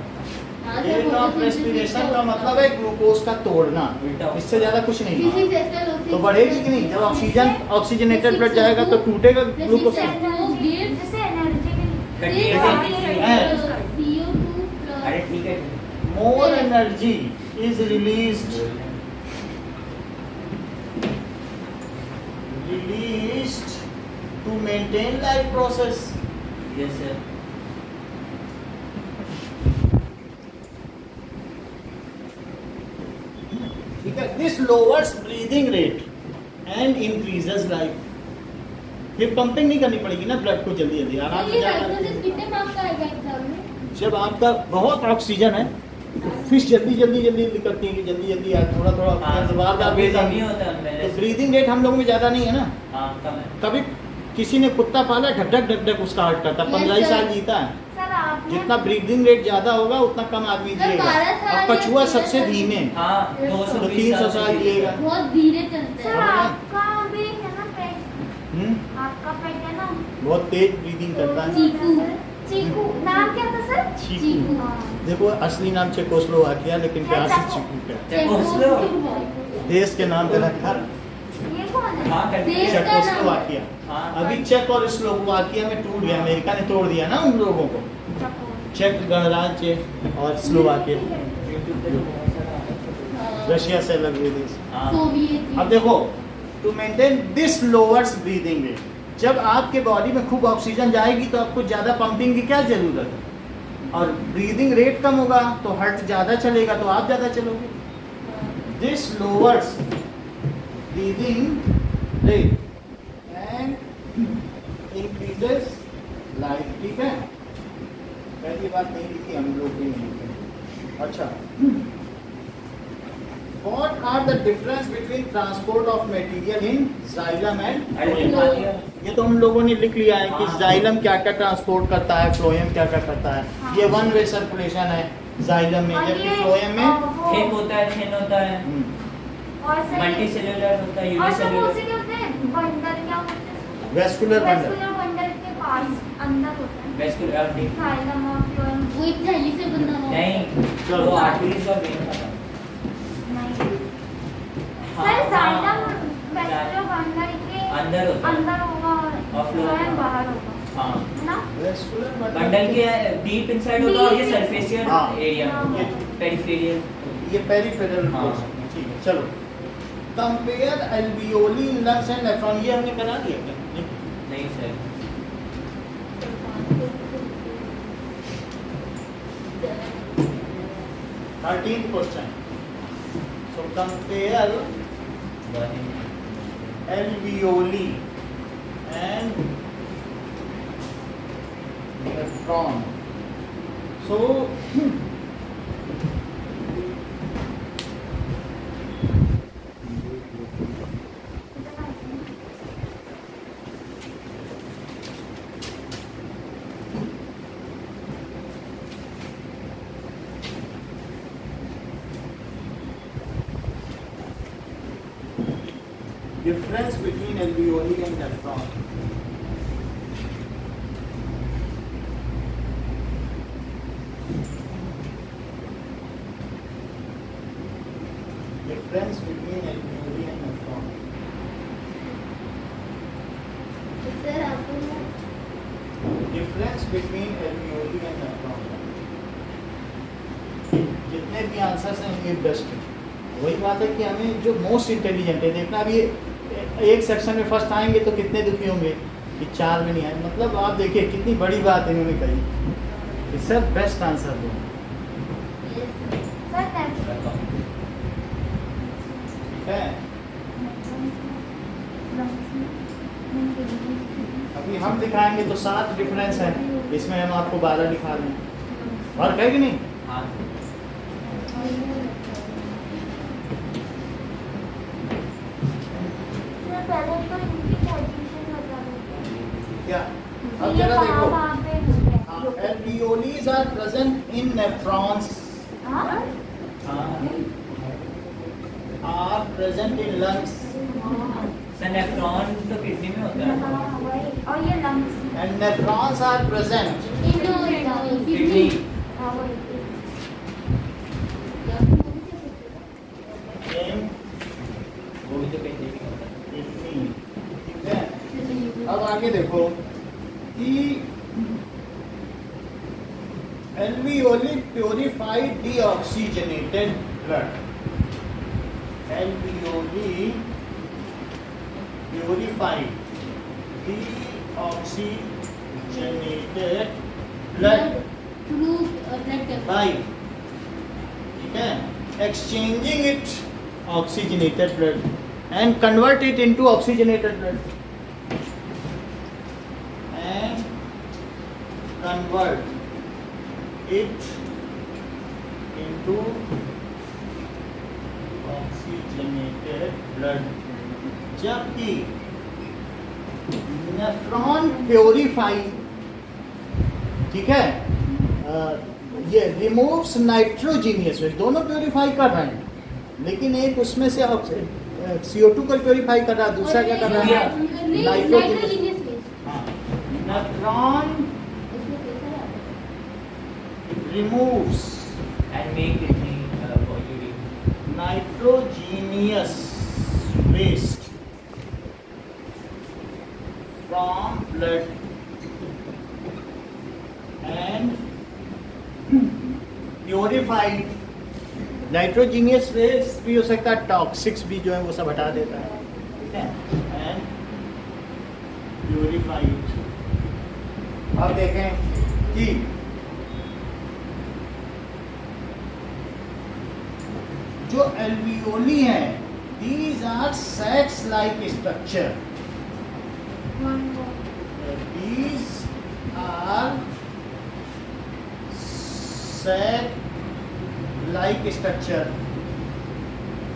हाँ, सर, रेट ऑफ रेस्पिरेशन का मतलब है ग्लूकोज का तोड़ना, उल्टा होता है। इससे ज्यादा कुछ नहीं है। Physics ऐसा लोग तो बढ़ेगी कि नहीं? जब ऑक्सीजन ऑक्सीजनेटेड ब्लड जाएगा तो टूटेगा ग्लूकोज। जैसे एनर्जी थर्टी CO2 अरे plus ठीक है more energy is released to maintain life process. Yes sir ठीक है? This lowers breathing rate and increases life. फिर पंपिंग नहीं करनी पड़ेगी ना ब्लड को जल्दी जल्दी, आराम से ये जाएगा। नाइट्रोजन कितने मार्क्स का आएगा एग्जाम में? जब आपका बहुत ऑक्सीजन है फिश जल्दी निकलती है कि जल्दी यार थोड़ा बार भी कम ही होता है तो उनमें। ब्रीदिंग रेट हम लोगों में ज़्यादा नहीं है ना। हाँ कम है। कभी किसी ने कुत्ता पाला ढक ढक उसका हार्ट करता, Yes, 15 ही sir. साल जीता है। सर आपने जितना ब्रीदिंग रेट ज्यादा होगा उतना कम आदमी सर, जिएगा। 12 साल और कछुआ या सबसे 13 धीमे, हाँ Yes, 220 300 साल जिएगा। बहुत धीरे चलते सर हैं। आपका भी है ना पेट, हम्म, आपका पेट है ना बहुत तेज ब्रीदिंग करता है। चीकू। चीकू नाम क्या था सर? चीकू। हाँ। देखो असली नाम चेकोस्लोवाकिया, लेकिन क्या प्यार से चेको? चीकू का चेकोस्लो- देश के नाम पे रखा ये कौन है? हाँ करते देश हैं। का नाम। चेकोस्लोवाकिया। हाँ अभी चेक और स्लोवाकिया में टूट गया, अमेरिका ने तोड़ दिया ना उन लोगों को। चेक गणराज्य और स्लोवाकिया YouTube पे तो बहुत सारा आता है। रशिया से अलग हुए देश। हाँ सोवियत अब देखो, to maintain this lowers breathing rate, जब आपके बॉडी में खूब ऑक्सीजन जाएगी तो आपको ज़्यादा पंपिंग की क्या ज़रूरत है, और ब्रीदिंग रेट कम होगा तो हार्ट ज़्यादा चलेगा तो आप ज़्यादा चलोगे। This lowers breathing rate and increases life. ठीक है, पहली बात नहीं लिखी हम लोग भी नहीं लिखे। अच्छा, What are the difference between transport of material in xylem and अरे phloem? लिखवा दिया। ये तो हम लोगों ने लिख लिया है कि हाँ। जाइलम क्या क्या ट्रांसपोर्ट करता है, फ्लोएम क्या क्या करता है। हाँ। ये वन वे सर्कुलेशन है जाइलम में, और जबकि ये, फ्लोएम में वो- थिक होता है, थिन होता है, और सर मल्टी सेल्यूलर होता है, और सर वो उसे यूनिसेल्यूलर। क्या होते हैं, बंडल क्या होते हैं? Vascular bundle. वेस्कुलर बंडल के पास अंदर होता है वेस्कुलर जाइलम और फ्लोएम। वो एक थैली से बंधा हुआ नहीं, चलो। वो आर्टरीज और वेन था। नहीं हाँ, सर जाइलम हाँ, वेस्कुलर बंडल के अंदर होता है। अंदर होगा और फ्लोएम फ्लोएम बाहर होगा, हाँ, है ना? वेस्कुलर बंडल के डीप इनसाइड होता है और ये Deep सरफेशियल हाँ। एरिया हाँ। में, पेरिफेरियल। ये पेरिफेरल हाँ। पोर्शन है। ठीक है, चलो। Compare alveoli, lungs and nephron, ये हमने करा दिया क्या? नहीं। नहीं sir, 13th question. So compare alveoli and nephron. So difference between alveoli and nephron. Difference between alveoli and nephron. Sir आपको Difference between alveoli and nephron. जितने भी आंसर्स हैं ये बेस्ट है। वही बात है कि हमें जो मोस्ट इंटेलिजेंट है, देखना अभी एक सेक्शन में फर्स्ट आएंगे तो कितने दुखी होंगे कि 4 में नहीं आए। मतलब आप देखिए कितनी बड़ी बात इन्होंने कही कि सर बेस्ट आंसर दो। सर नेफ्रॉन ठीक है, अभी हम दिखाएंगे तो 7 डिफरेंस है, इसमें हम आपको 12 दिखा दें। फर्क है कि नहीं? हाँ पहले तो इनकी पोजीशन बता देते क्या? हैं। अब ये जरा देखो, कहाँ पे है? alveolis are present in nephrons, हाँ? are present in lungs, sir nephron तो किडनी में होता है, हाँ, वही। और ये lungs and nephrons are present kidney. हाँ वही। in वो भी तो कहीं देखा होता है। kidney। ठीक है, अब आगे देखो कि alveoli purify deoxygenated blood. Alveoli purify deoxygenated blood through blood by, ठीक है, exchanging it oxygenated blood and convert it into oxygenated blood and convert it into to oxygenated blood, जबकि नेफ्रॉन प्योरीफाई, ठीक है, ये रिमूव्स नाइट्रोजीनियस वेस्ट, दोनों purify कर रहे हैं, लेकिन एक उसमें से CO2 को प्योरीफाई कर रहा है, दूसरा क्या कर रहा है, nitrogenous. Nephron removes and make kidney urine. nitrogenous waste from blood and purified nitrogenous waste भी हो सकता है, टॉक्सिक्स भी जो है वो सब हटा देता है, ठीक है, and purified। अब देखें कि जो एल्वियोली है, these are sacs like structure, these are sac like structure।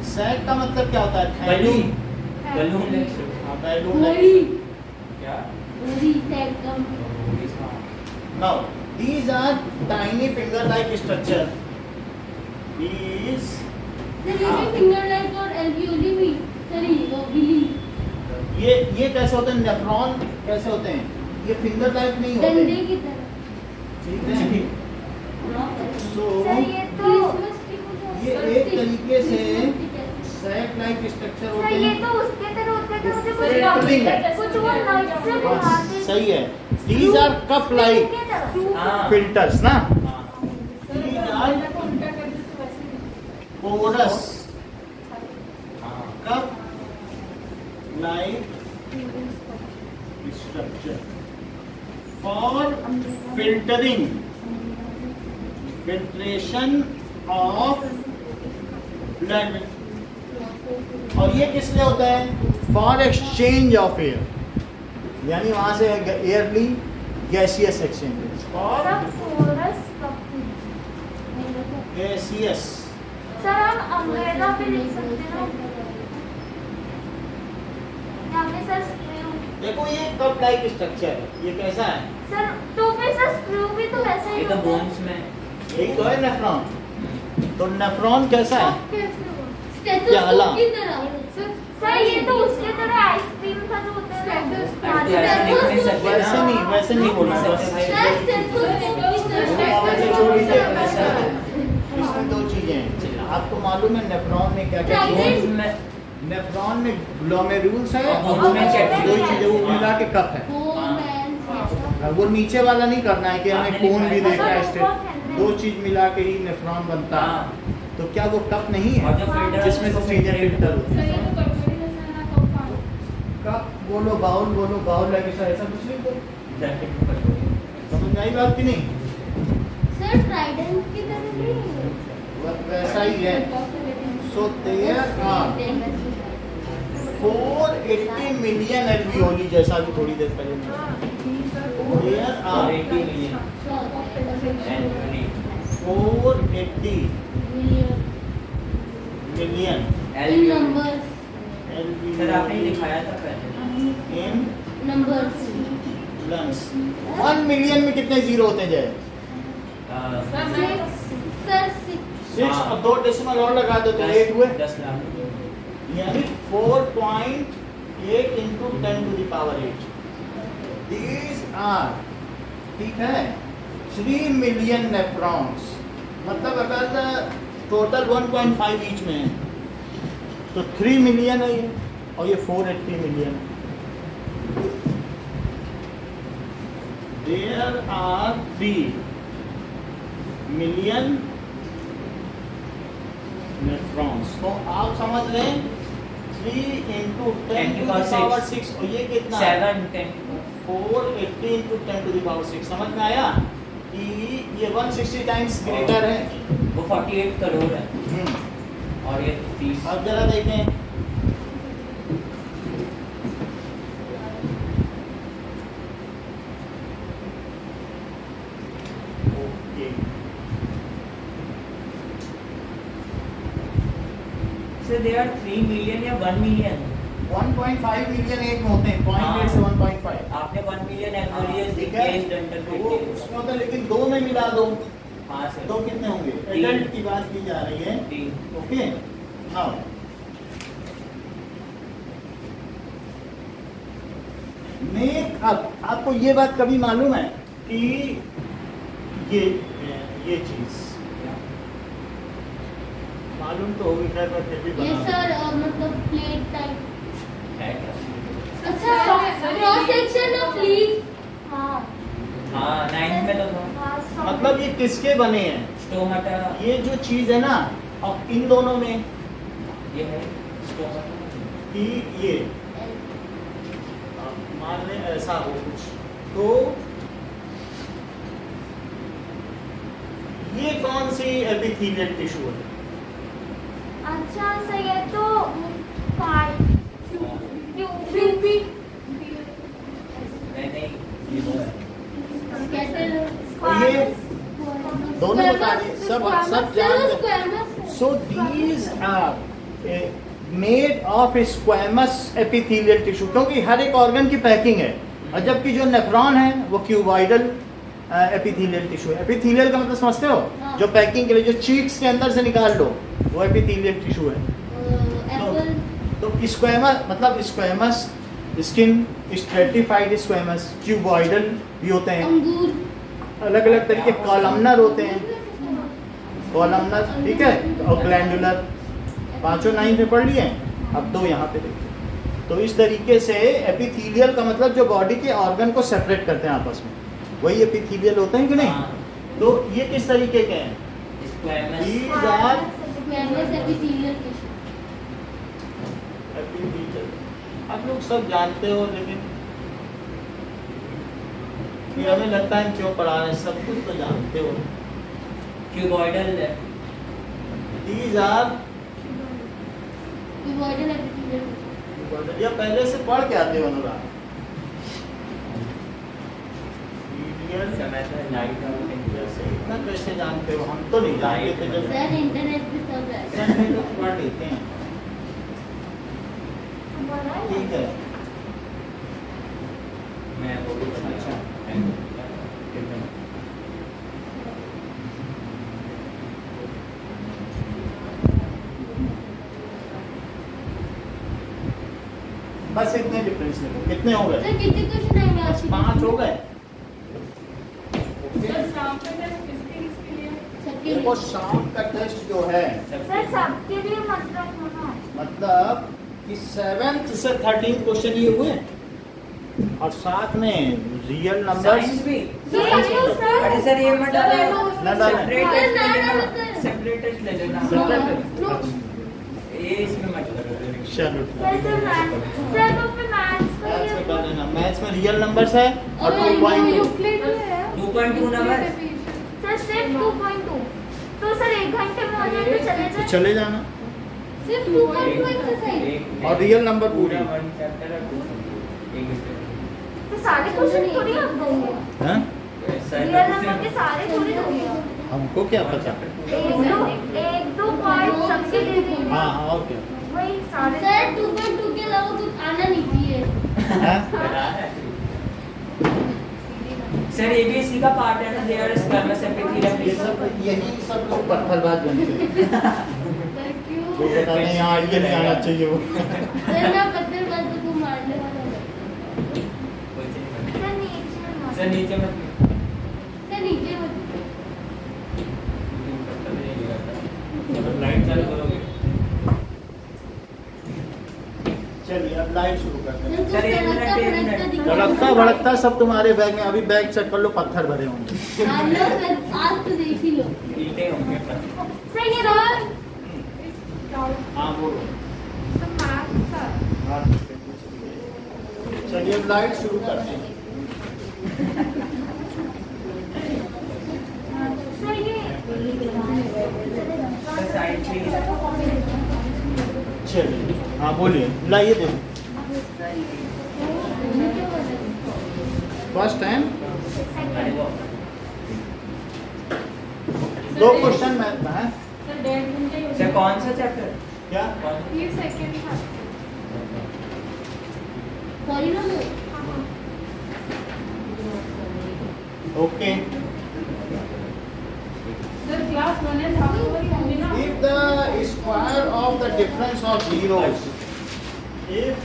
sac का मतलब क्या होता है, Balloon. Balloon like shape. हाँ, balloon Very, like। क्या? very second. Now these are tiny finger like structure, these Sir, ये भी finger like और alveoli भी, sorry, वो बिली, ये कैसे होते हैं, नेफ्रॉन कैसे होते हैं, ये फिंगर लाइक नहीं होते, डंडे की तरह। ठीक है। सो सर ये तो Christmas tree को जो- ये एक तरीके से सैक लाइक स्ट्रक्चर सर होते ये हैं। तो उसके तरह होते हैं, मुझे सर, ये cutting है। कुछ वो नाइट से हाँ, बनाते सही है, these are cup like के तरह। हाँ। filters ना, सर, these वो are को उल्टा कर दे तो वैसे ही। porous हाँ। cup like structure for filtering, filtration of blood। और ये किस लिए होता है, फॉर एक्सचेंज ऑफ एयर, यानी वहां से एयरली गैसियस एक्सचेंज, फॉर सब कोरस कप। गैसियस। सर हम अम्ब्रेला भी लिख सकते हैं ना, यहाँ पे सर स्क्रू। देखो ये कप लाइक स्ट्रक्चर है, ये कैसा है, सर तो फिर सर स्क्रू भी तो वैसा ही ये तो होता है। बोन्स में। यही तो है नेफ्रॉन। तो नेफ्रॉन कैसा है, Stethoscope की तरह। सर ये तो उसके तरह आइसक्रीम का जो होता है ना, अरे तो ऐसे लिख नहीं सकते वैसे ना। नहीं, वैसे नहीं बोल बोल सकते। सकते Sir, stethoscope की तरह। वो आपने छोड़ ही दिया वैसा है। इसमें दो चीजें हैं, आपको मालूम है नेफ्रॉन में क्या क्या चीजें बोन्स हैं? में। नेफ्रॉन में ग्लोमेरुल्स है और और बोन्स में क्या दो चीजें वो मिला के कप है। Oh man, वो नीचे वाला नहीं करना है कि हमें आपने खून भी लिखा है। देखा है स्टेट, दो चीज मिला के ही नेफ्रॉन बनता है। हाँ। तो क्या वो कप नहीं और है जो फिल्टर जिसमें से चीजें फिल्टर होती सर हैं? ये तो कटोरी जैसा है ना, कप पानी। कप बोलो, बाउल है, ऐसा कुछ नहीं बोलो। जैकेट में कटोरी। समझ में आई बात की नहीं, sir, trident की तरह नहीं। वैसा ही है। So there are 480 million alveoli, जैसा भी थोड़ी देर पहले मैंने, देयर और are 80 million and 20 480 million In numbers, sir आपने ही दिखाया था पहले। इन numbers. लंग्स। 1 मिलियन में कितने जीरो होते हैं जाए? सर मैं Sir, six. 6 हाँ। और 2 डेसिमल और लगा दो तो 8 हुए, 10 लाख। यानी 4.8 into 10 to the power 8। These are, ठीक है, 3 मिलियन नेफ्रॉन्स। मतलब अगर टोटल 1.5 ईच में है तो 3 मिलियन है ये, और ये 480 million. There are 3 million nephrons. तो आप समझ लें 3 into 10 to the power 6, और ये कितना है? 7 10 480 into 10 to the power 6। समझ में आया कि ये 160 टाइम्स ग्रेटर है। वो 48 करोड़ है और ये 30। अब जरा देखें, okay, So there are 3 million या 1 million? 1.5 मिलियन एक में होते हैं, 0.8 से 1.5। आपने 1 million एम्बोलियस ठीक है, केस डेंटल तो वो उसमें होता है, लेकिन 2 में मिला दो हाँ सर। तो कितने होंगे? तीन। एडल्ट की बात की जा रही है। 3। Okay, now make. अब आपको ये बात कभी मालूम है कि ये चीज मालूम तो होगी, खैर मैं फिर भी ये बता सर मतलब प्लेट टाइप। है क्या? अच्छा, क्रॉस सेक्शन ऑफ लीफ। हाँ हाँ 9th में तो था। हाँ, strong। मतलब ये किसके बने हैं? स्टोमाटा ये जो चीज है ना, अब इन दोनों में ये है स्टोमाटा। कि ये मान लें ऐसा हो कुछ, तो ये कौन सी एपिथेलियल टिश्यू है? अच्छा सही है, तो पार्ट यूपी नहीं ये वो है। ये दोनों बता दें, सब जानते। So these are made of squamous epithelial tissue, क्योंकि हर एक ऑर्गन की पैकिंग है, और जबकि जो नेफ्रॉन है वो क्यूबॉइडल एपिथेलियल टिश्यू है। एपिथेलियल का मतलब समझते हो? हाँ। जो पैकिंग के लिए जो चीक्स के अंदर से निकाल लो, वो एपिथेलियल टिश्यू है। एप्पल। तो स्क्वैमस मतलब squamous skin, stratified squamous, cuboidal भी होते हैं, अंगूर। अलग अलग तरीके, कॉलमनर होते हैं, कॉलमनर, ठीक है, और ग्लैंडुलर। पांचों 9th में पढ़ लिए हैं, अब 2 यहाँ पे देखिए। तो इस तरीके से एपिथेलियल का मतलब जो बॉडी के ऑर्गन को सेपरेट करते हैं आपस में, वही एपिथेलियल होते हैं कि नहीं? हाँ। तो ये किस तरीके के हैं? Squamous These are squamous epithelial tissue. Epithelial. आप लोग सब जानते हो, लेकिन फिर हमें लगता है क्यों पढ़ा रहे हैं, सब कुछ तो जानते हो। क्यूबॉइडल है। These are cuboidal epithelial tissue. या पहले से पढ़ के आते हो अनुराग? समय से लाइट जैसे इतना कैसे जानते हो? हम तो नहीं जानते थे जब सर इंटरनेट पे सब है। नहीं तो पढ़ लेते हैं। ठीक है, मैं वो भी अच्छा बस इतने डिफरेंस लिखो। कितने हो गए? सर कितने क्वेश्चन आएंगे बस आज? 5 हो गए। सर शाम का टेस्ट किसके लिए? सबके देखो लिए। शाम का टेस्ट जो है, सर सबके लिए मतलब होना। मतलब कि 7th से 13 क्वेश्चन ये हुए, और साथ में रियल साइंस नंबर्स। भी। सर अरे सर ये मत डालो। ना डालो। सेपरेट टेस्ट ले ना, लेना। सर। सेपरेट टेस्ट ले लेना। सेपरेट? ये इसमें मत करो। चलो सर सर तो फिर मैथ्स का मैथ्स में ये कर लेना। मैथ्स में रियल नंबर्स है और और 2.2। यूक्लिड है 2.2 नंबर। सर सिर्फ 2.2, तो सर 1 घंटे में हो जाए तो चले तो जाए। चले जाना, सिर्फ 2.2 एक्सरसाइज। और रियल नंबर पूरी। पूरा 1 चैप्टर है 2. तो सारे क्वेश्चन थोड़ी आप दोगे, हाँ? रियल नंबर के सारे थोड़ी दोगे। हमको क्या पता? एक दो पॉइंट सबके दे देंगे। हाँ हाँ, और क्या? वही सारे। सर 2.2 के अलावा कुछ आना नहीं चाहिए। हाँ? सर ये भी इसी का पार्ट है ना, देयर स्क्वैमस ये एपिथेलियल। सब यही सब लोग पत्थरबाज बनते हैं। सर क्यों? वो बताते हैं यहाँ ये नहीं आना चाहिए वो। सर ना पत्थर बात को मारने वाला है। सर नीचे मत। सर नीचे मत। सर नीचे मत। लाइट चालू करोगे। चलिए अब लाइव शुरू करते हैं। सर ये कुछ तड़कता दिखा। भड़कता भड़कता सब तुम्हारे बैग में, अभी बैग चेक कर लो, पत्थर भरे होंगे। हाँ लो सर, आज तो देख ही लो। ईंटें होंगे पर। सर ये सर हाँ बोलो। सर मैथ्स का हाँ, चलिए अब लाइव शुरू करते हैं। सर ये सर साइड प्लीज। चलिए हाँ बोलिए, लाइए देखो। फर्स्ट टाइम अरे वो 2 क्वेश्चन मैथ में है। सर 1.5 घंटे सर कौन सा चैप्टर? क्या? ये सेकंड था। Polynomial. Okay. The class 1 and half over होंगे ना? If the square of the difference of zeros, if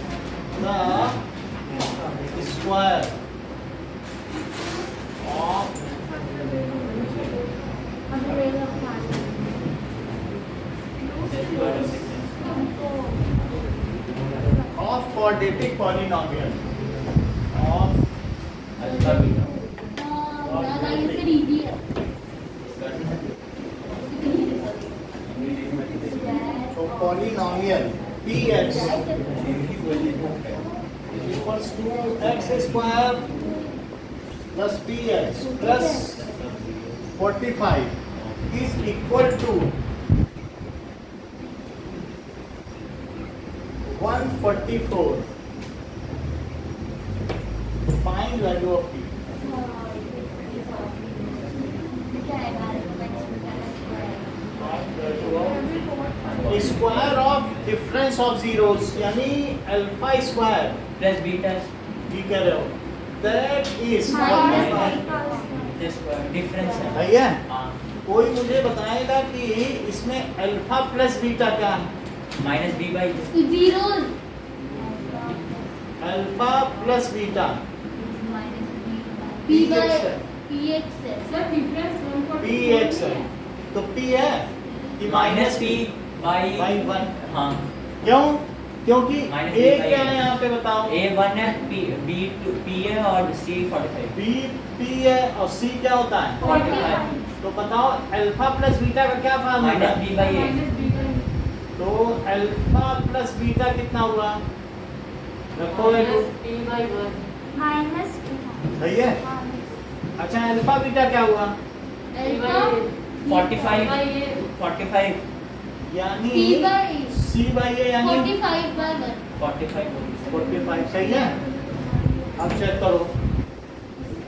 the square of quadratic polynomial of alpha beta हाँ, इससे इजी है। so polynomial px equals to x square plus px plus 45 is equal to 144. Find value of p. Square of difference of zeros यानी alpha square plus beta ठीक कह रहे हो that is difference है। भैया हाँ कोई मुझे बताएगा कि इसमें अल्फा प्लस बीटा क्या है? Minus B by zeros. Alpha plus beta P by px है px है। Sir, difference 144 px है तो p है कि माइनस बी बाई बाई 1 हाँ क्यों? क्योंकि Minus a b by क्या a। है यहाँ पे बताओ? ए वन है बी टू पी है और सी 45 b p है और c क्या होता है? 45 तो बताओ अल्फा प्लस बीटा का क्या फार्मूला माइनस है? B by A minus b by तो अल्फा प्लस बीटा कितना हुआ? रखो वैल्यू माइनस सही है। अच्छा अल्फा बीटा क्या हुआ? अल्फा 45 यानी सी बाय c बाई ए यानी 45 बाय 1। 45 सही है। अब चेक करो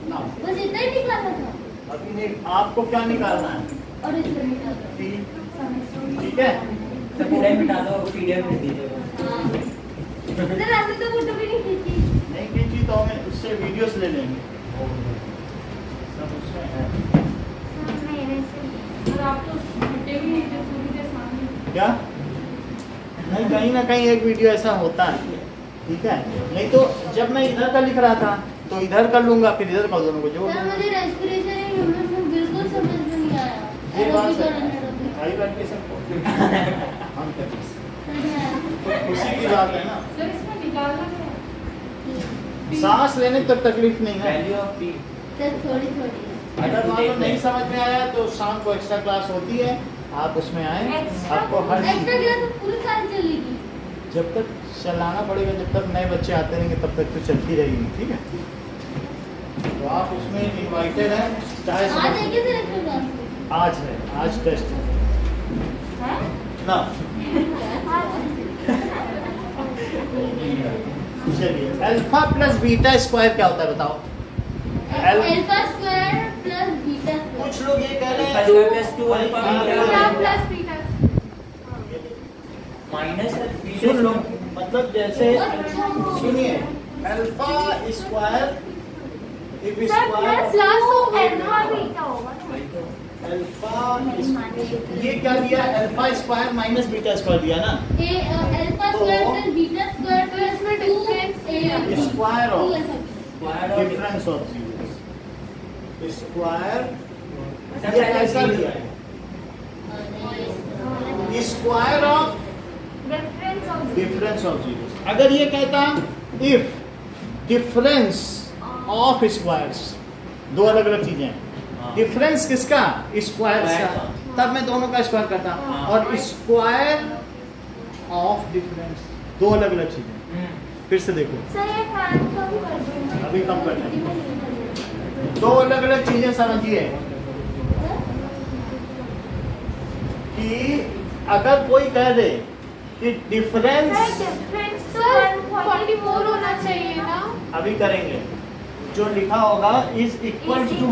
ना बस इतना ही निकाला था अभी नहीं आपको क्या निकालना है? और इसमें निकाला। p ठीक है। तो पूरा ही मिटा दो पीडीएफ में दीजिएगा। हाँ। सर आपने तो फोटो भी नहीं खींची। नहीं खींची तो हमें उससे वीडियोस ले लेंगे सब उसमें है। मेरे से और आप तो छुट्टे भी नहीं थे पूरी के सामने। क्या नहीं कहीं ना कहीं एक वीडियो ऐसा होता है ठीक है। नहीं तो जब मैं इधर का लिख रहा था तो इधर कर लूंगा फिर इधर कर दोनों को जोड़ सर दूंगा। मुझे रेस्पिरेशन एंड ह्यूमन बिल्कुल समझ में नहीं आया। ये बात एरोबिक और है अनएरोबिक। भाई बैठ के सबको हम करते हैं। तो खुशी की बात है ना। सर इसमें निकालना क्या है? सांस लेने तक तकलीफ नहीं है। वैल्यू ऑफ पी सर थोड़ी थोड़ी है। अगर मान लो नहीं समझ में आया तो शाम को एक्स्ट्रा क्लास होती है आप उसमें आए Extra? आपको हर एक्स्ट्रा क्लास तो पूरे साल चलेगी। जब तक चलाना पड़ेगा जब तक नए बच्चे आते रहेंगे तब तक तो चलती रहेगी ठीक है। तो आप उसमें इनवाइटेड हैं चाहे आज है क्या सर एक्स्ट्रा क्लास? आज है आज टेस्ट है ना। चलिए अल्फा प्लस बीटा स्क्वायर क्या होता है बताओ? Alpha square plus beta square. कुछ लोग ये कह रहे अल्फा हैं square plus 2 alpha beta beta plus beta. Minus सुन लो मतलब जैसे अच्छा। सुनिए alpha square if sir plus square तो अल्फा बीटा होगा ना। अल्फा ये क्या दिया? Alpha square minus beta square दिया ना। A alpha square plus beta square plus में difference a square of square और difference of zeros square sir ये पहले कैसा जीरो दिया है? Square of difference of difference of zeros. अगर ये कहता इफ डिफरेंस ऑफ स्क्वायर्स दो अलग अलग चीजें हैं। हाँ। डिफरेंस किसका? स्क्वायर स्क्वायर का। का। तब मैं दोनों का स्क्वायर करता हाँ। और स्क्वायर ऑफ डिफरेंस दो अलग अलग चीजें। फिर से देखो सर ये फैन कम कर दो। अभी कम करना है। दो अलग अलग चीजें समझिए कि अगर कोई कह दे कि सर डिफरेंस डिफरेंस तो सर 144 44 होना चाहिए ना। अभी करेंगे जो लिखा होगा इज इक्वल टू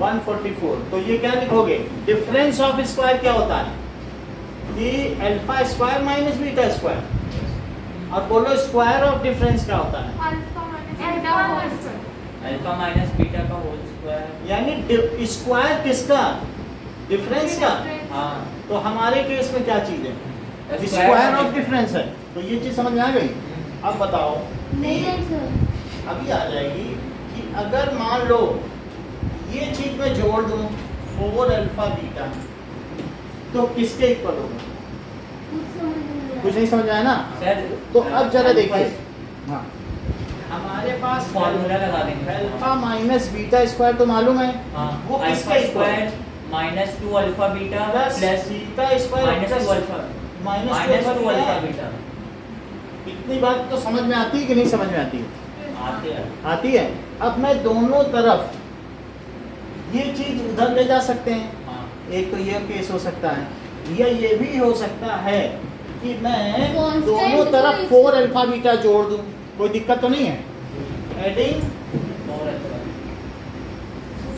144 तो ये क्या लिखोगे? डिफरेंस ऑफ स्क्वायर क्या होता है? कि alpha square minus beta square, और बोलो स्क्वायर ऑफ डिफरेंस क्या होता है? Alpha minus beta whole square. Alpha minus beta का होल स्क्वायर, यानी स्क्वायर किसका? डिफरेंस का। हाँ तो हमारे केस में क्या चीज है? Square square of of difference है। तो ये चीज समझ में आ गई? अब बताओ, नहीं है सर। अभी आ जाएगी कि अगर मान लो ये चीज मैं जोड़ दूं 4 अल्फा बीटा, तो किसके इक्वल होगा? कुछ नहीं समझ आया ना? सर तो अब जरा देखिए, हाँ हमारे पास फॉर्मूला लगा देंगे। अल्फा माइनस बीटा स्क्वायर तो मालूम है, हाँ वो अल्फा किसका square minus 2 alpha beta plus plus beta square minus 2 alpha minus minus 2 2 alpha alpha. Beta इतनी बात तो समझ में आती है कि नहीं समझ में आती है? आते हैं। आती है। अब मैं दोनों तरफ ये चीज उधर ले जा सकते हैं। हाँ एक तो ये केस हो सकता है, या ये भी हो सकता है कि मैं Constant दोनों तरफ को 4 अल्फा बीटा जोड़ दूं, कोई दिक्कत तो नहीं है? Adding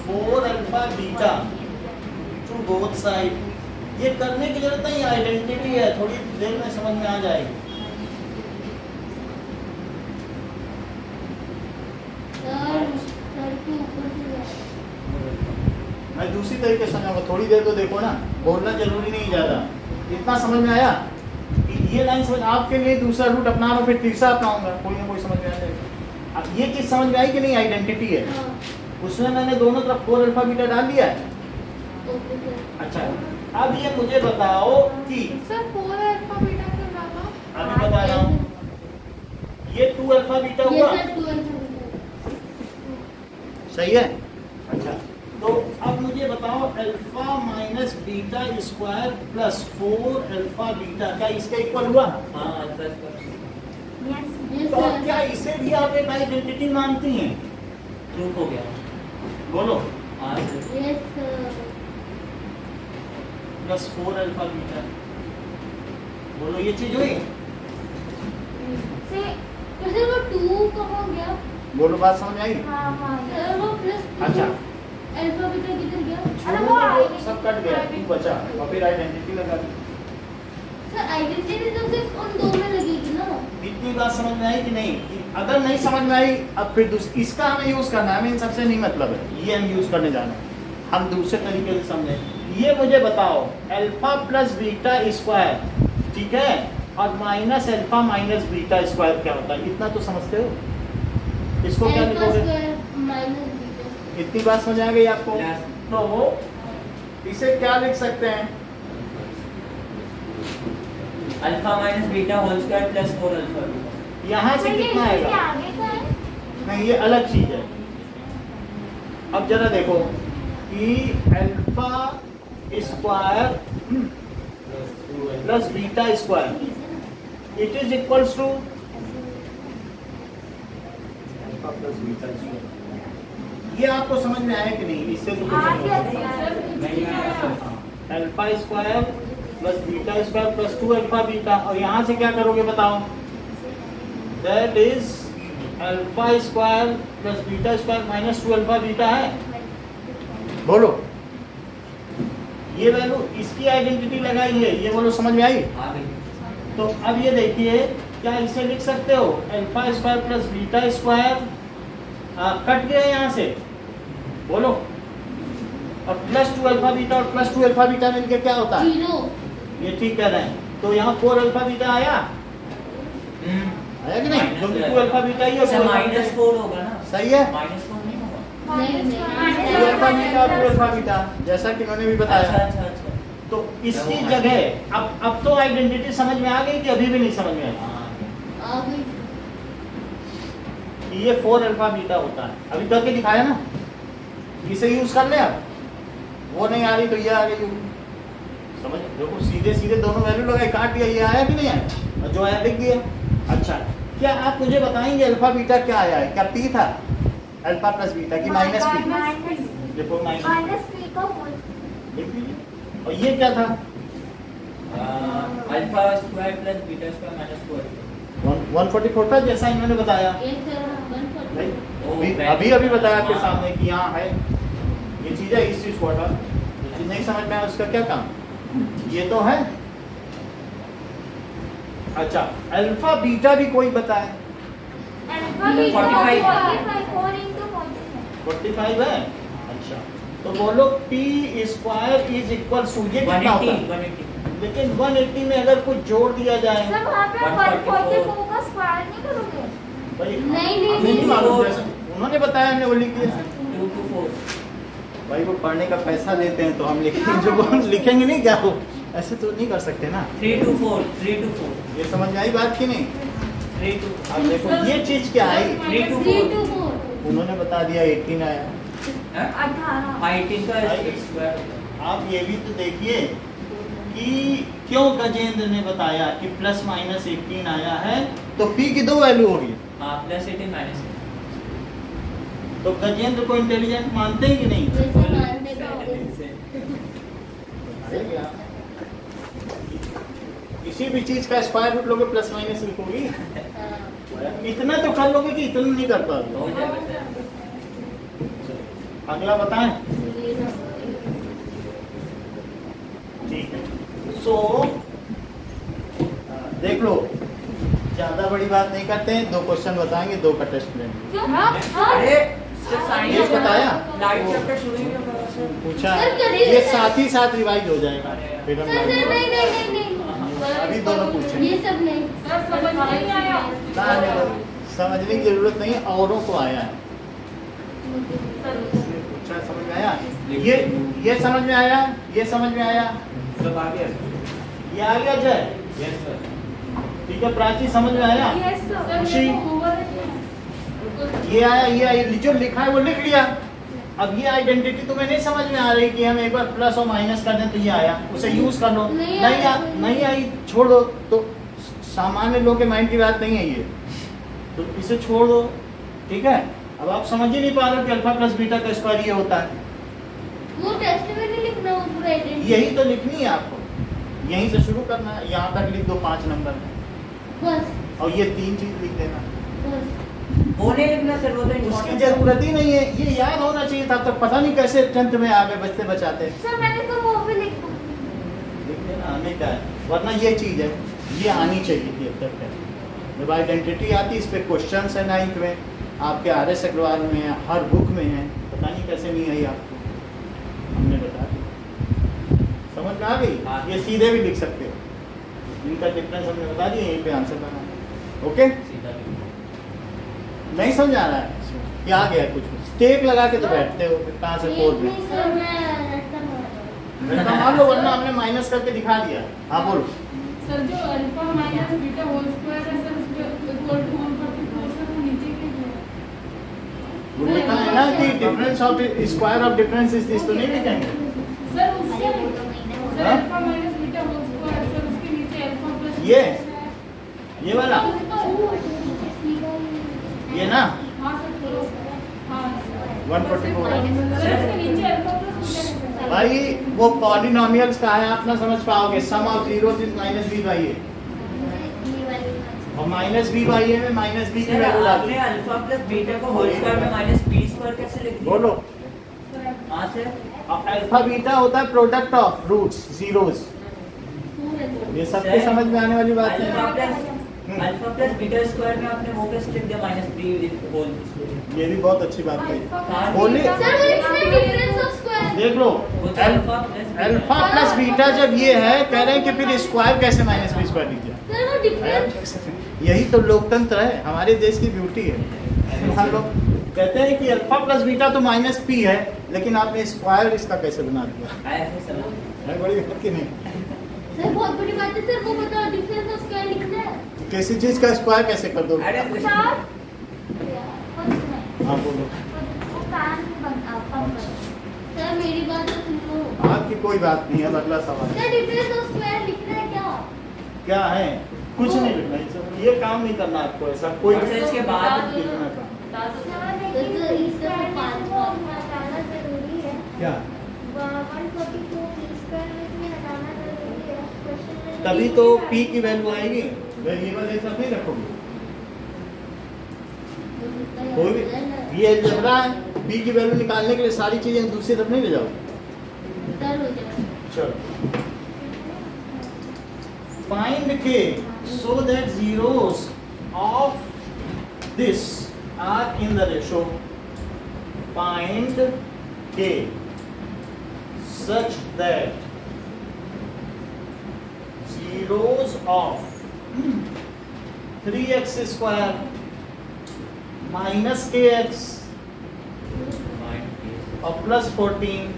4 alpha beta two both side, ये करने की जरूरत नहीं, आइडेंटिटी है, थोड़ी देर में समझ में आ जाएगी। मैं दूसरी तरीके से समझाऊंगा, थोड़ी देर तो देखो ना, बोलना जरूरी नहीं ज़्यादा। इतना समझ में आया कि ये लाइन समझ, आपके लिए दूसरा रूट अपना रहा हूँ, फिर तीसरा अपनाऊंगा, कोई ना कोई समझ में आ जाएगा। अब ये चीज़ समझ में आई कि नहीं? आइडेंटिटी है, उसमें मैंने दोनों तरफ 4 अल्फा बीटा डाल दिया है। अच्छा, अब ये मुझे बताओ कि सर 4 अल्फा बीटा क्यों डाला? अभी बता रहा हूँ, ये 2 अल्फा बीटा हुआ, सही है? अच्छा, तो अब मुझे बताओ alpha minus beta square plus 4 alpha beta, क्या इसका इक्वल हुआ? हाँ अल्फा स्क्वायर तो अब क्या इसे भी आप एक आइडेंटिटी मानती हैं? प्रूफ हो गया। बोलो, हाँ प्लस 4 अल्फा बीटा, बोलो ये चीज हुई? वो 2 कहाँ गया? बोलो, बात समझ आई? सर वो प्लस अच्छा, अल्फा बीटा किधर गया? अरे वो सब कट गया, तू बचा, और फिर आइडेंटिटी लगा दी। सर आइडेंटिटी तो सिर्फ उन दो में लगेगी ना। इतनी बात समझ में आई कि नहीं? कि अगर नहीं समझ में आई, अब फिर इसका हमें यूज करना है, हमें इन सबसे नहीं मतलब है, ये हम यूज करने जाना है, हम दूसरे तरीके से समझे। ये मुझे बताओ, अल्फा प्लस बीटा स्क्वायर, ठीक है, और minus alpha minus beta square क्या होता है? इतना तो समझते हो? इसको क्या अल्फा लिखोगे? Square minus beta. इतनी बात समझ आ गई आपको? Yes. तो इसे क्या लिख सकते हैं? Alpha minus beta whole square plus 4 alpha beta. यहाँ से कितना आएगा? आगे का है? नहीं, ये अलग चीज है। अब जरा देखो कि alpha square plus beta square it is equals to alpha plus beta square. ये आपको समझ में आया कि नहीं? इससे तो alpha square plus beta square plus 2 alpha beta, और यहाँ से क्या करोगे बताओ? That is alpha square plus beta square minus 2 alpha beta है। बोलो, ये वैल्यू, इसकी आइडेंटिटी लगाई है, ये बोलो समझ में आई? हाँ भाई। तो अब ये देखिए, क्या इसे लिख सकते हो? Alpha square plus beta square cut गया यहाँ से, बोलो, और प्लस 2 अल्फा बीटा और प्लस 2 अल्फा बीटा मिलकर क्या होता है? 0। ये ठीक कह रहे हैं। तो यहाँ 4 अल्फा बीटा आया, आया कि नहीं? क्योंकि 2 अल्फा बीटा ही है, अच्छा माइनस 4 होगा ना? सही है? माइनस 4 नहीं होगा? नहीं, नहीं। 2 अल्फा बीटा 2 अल्फा बीटा, जैसा कि उन्होंने भी बताया। अच्छा अच्छा अच्छा। तो इसकी जगह अब तो आइडेंटिटी समझ में आ गई कि अभी भी नहीं समझ में आई? हाँ। आ गई। कि ये 4 अल्फा बीटा होता है, अभी करके दिखाया ना, इसे यूज कर ले। अब वो नहीं आ रही तो ये आ गई, समझ देखो, सीधे सीधे दोनों वैल्यू लगाए, काट दिया, ये आया कि नहीं आया? और जो आया लिख दिया। अच्छा, क्या आप मुझे बताएंगे अल्फा बीटा क्या आया है? क्या पी था अल्फा प्लस बीटा की माइनस पी? देखो माइनस पी का होल। लिख दीजिए। और ये क्या था? Alpha square plus beta square minus 4। 144 था, जैसा इन्होंने बताया। ये सर 140। अभी अभी बताया आपके सामने कि यहाँ है ये चीज है, इस चीज को हटा, जो चीज नहीं समझ में आया उसका क्या काम? ये तो है, अच्छा, अल्फा बीटा भी कोई बताए? अल्फा बीटा 45 4 into 45 45 है। अच्छा, तो बोलो P square is equal to ये कितना होता है? 180 लेकिन 180 में अगर कुछ जोड़ दिया जाए सर वहाँ पे 144 का स्क्वायर नहीं करोगे? भाई, नहीं, हमें नहीं मालूम जैसे उन्होंने बताया, हमने वो लिख दिया। 2 to 4 भाई वो पढ़ने का पैसा देते हैं तो हम लिखेंगे, जो वो हम लिखेंगे नहीं क्या, वो ऐसे तो नहीं कर सकते ना। 3 to 4 3 to 4 ये समझ में आई बात की नहीं? 3 to अब देखो ये चीज क्या आई, 3 to 3 4 to 4 उन्होंने बता दिया 18 आया। 18 18 का स्क्वायर। आप ये भी तो देखिए कि क्यों गजेंद्र ने बताया कि प्लस माइनस 18 आया है, तो पी की दो वैल्यू होगी। हाँ, प्लस 18 माइनस 18। तो गजेंद्र को इंटेलिजेंट मानते हैं कि नहीं? वैसे मानते तो किसी भी चीज का स्क्वायर रूट लोगे प्लस माइनस लिखोगी, हाँ। इतना तो कर लोगे कि इतना नहीं कर पाओगे। हो जाएगा अगला बताएं। ठीक है, सो देख लो, ज्यादा बड़ी बात नहीं करते हैं, 2 क्वेश्चन बताएंगे, 2 का टेस्ट लेंगे। अरे सर साइंस ये बताया? लाइट चैप्टर शुरू ही नहीं होगा सर। पूछा सर, करिए। ये साथ ही साथ रिवाइज हो जाएगा, फिर हम सर नहीं अभी दोनों पूछेंगे। ये सब नहीं सर समझ में नहीं आया। समझने की जरूरत नहीं है, औरों को आया है। पूछा, समझ में आया? ये समझ में आया, ये समझ में आया, सब आ गया। ये आ गया जय? Yes sir. ठीक है, प्राची समझ में आया? यस सर खुशी? ये आया, ये आया, जो लिखा है वो लिख लिया। अब ये आइडेंटिटी तुम्हें नहीं समझ में आ रही कि हम एक बार प्लस और माइनस कर दें तो ये आया, उसे यूज कर लो। नहीं आई, छोड़ दो। तो सामान्य लोगों के माइंड की बात नहीं है ये, तो इसे छोड़ दो। ठीक है, अब आप समझ ही नहीं पा रहे कि अल्फा प्लस बीटा का स्क्वायर ये होता है। वो टेस्ट में नहीं लिखना, वो पूरा आइडेंटिटी यही तो लिखनी है आपको, यहीं से शुरू करना है, यहाँ तक लिख दो 5 नंबर में, बस और ये 3 चीज लिख देना। बस वो नहीं लिखना सर, वो तो उसकी important जरूरत ही नहीं है, ये याद होना चाहिए था। तब पता नहीं कैसे 10th में आ गए बचते बचाते। सर मैंने तो वो भी लिखा। लिख देना, हमें क्या है, वरना ये चीज है, ये आनी चाहिए थी अब तक है। जब आइडेंटिटी आती, इस पे क्वेश्चन है 9th में, आपके RS अग्रवाल में है, हर बुक में है, पता नहीं कैसे नहीं आई आपको, हमने बता दिया। समझ में आ गई? हाँ। ये सीधे भी लिख सकते हो, इनका डिफरेंस हमने बता दिया, यहीं पे आंसर बनाना। ओके, सीधा लिखो। नहीं समझ आ रहा है क्या आ गया? कुछ स्टेक लगा के तो बैठते हो, फिर कहाँ से कोड में नहीं सर, मैं रट्टा मार रट्टा मान लो, वरना हमने माइनस करके दिखा दिया। हाँ बोलो। सर जो alpha minus beta whole square है सर, उसके इक्वल टू 144 सर, वो नीचे के लिए वो लिखा है ना कि difference of square of difference is this, तो नहीं लिखेंगे? सर उससे सर हाँ? Alpha minus beta whole square sir, उसके नीचे अल्फा प्लस ये वाला, ये ना हाँ सर, हाँ 144 सर उसके नीचे अल्फा प्लस बीटा है। भाई वो पॉलिनोमियल्स का है, आप ना समझ पाओगे। Sum of zeros is minus B by a, और माइनस बी बाई ए में माइनस बी की सर वैल्यू डाल आपने अल्फा प्लस बीटा को होल स्क्वायर में माइनस बी स्क्वायर कैसे लिख दिया? बोलो। हाँ सर। अब अल्फा बीटा होता है प्रोडक्ट ऑफ रूट्स जीरोस, ये सबके समझ में आने वाली बात है। अल्फा प्लस बीटा स्क्वायर में आपने वो कैसे लिख दिया माइनस बी होल? ये भी बहुत अच्छी बात कही। बोलिए, सर वो इसमें डिफरेंस ऑफ स्क्वायर देख लो, अल्फा प्लस बीटा जब ये है, कह रहे हैं कि फिर स्क्वायर कैसे माइनस बी स्क्वायर लीजिए। सर वो डिफरेंस यही तो लोकतंत्र है, हमारे देश की ब्यूटी है। हम लोग कहते हैं कि अल्फा प्लस बीटा तो माइनस पी है, लेकिन आपने स्क्वायर इसका कैसे बना दिया? ऐसे समझ। है बड़ी बात की नहीं? सर बहुत बड़ी बात है सर, वो बताओ डिफरेंस ऑफ स्क्वायर लिखना है। किसी चीज का स्क्वायर कैसे कर दो? अरे सर हाँ बोलो। वो फैन पंप सर मेरी बात तो सुन लो। आपकी कोई बात नहीं है, अगला सवाल। सर डिफरेंस ऑफ स्क्वायर लिखना है क्या? क्या है? कुछ नहीं लिखना, ये काम नहीं करना आपको, ऐसा कोई अच्छा, इसके बाद लिखना काम। इसका तो 5 हटाना जरूरी है। क्या? 142 स्क्वायर में से हटाना जरूरी है। क्वेश्चन में तभी तो पी की वैल्यू आएगी, वेरिएबल एक साथ नहीं रखोगे। कोई भी ये अलजेब्रा है, पी की वैल्यू निकालने के लिए सारी चीजें दूसरी तरफ नहीं ले जाओ। सर हो जाएगा। चलो, फाइंड के so that zeros of this are in the ratio. Find k such that zeros of 3x square minus kx और plus 14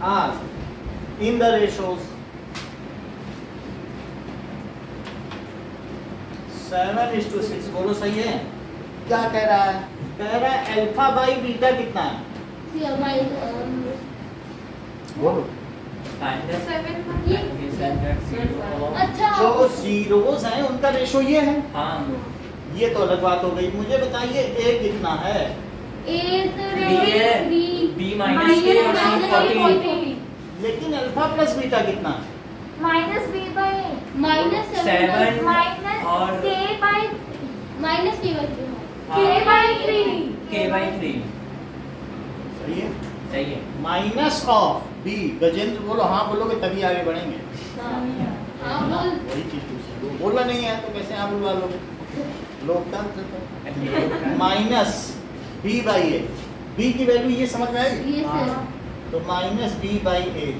are in the ratios 7:6। बोलो सही है? क्या कह रहा है? कह रहा है अल्फा बाई बीटा कितना है? बोलो। अच्छा जो जीरोस हैं उनका रेशो ये है। हाँ ये तो अलग बात हो गई। मुझे बताइए a कितना है? बी माइनस के और सी 14। लेकिन अल्फा प्लस बीटा कितना है? Minus B by minus 7 minus और के बाई माइनस के के बाई 3 के बाई 3। सही है? सही है। Minus of B. गजेंद्र बोलो हाँ बोलोगे तभी आगे बढ़ेंगे। हाँ बोल वही चीज दूसरी बोलना नहीं है तो कैसे आप बुलवा लोगे? लोकतंत्र। Minus B by A. B की वैल्यू ये समझ में आई? ये सर तो minus B by A.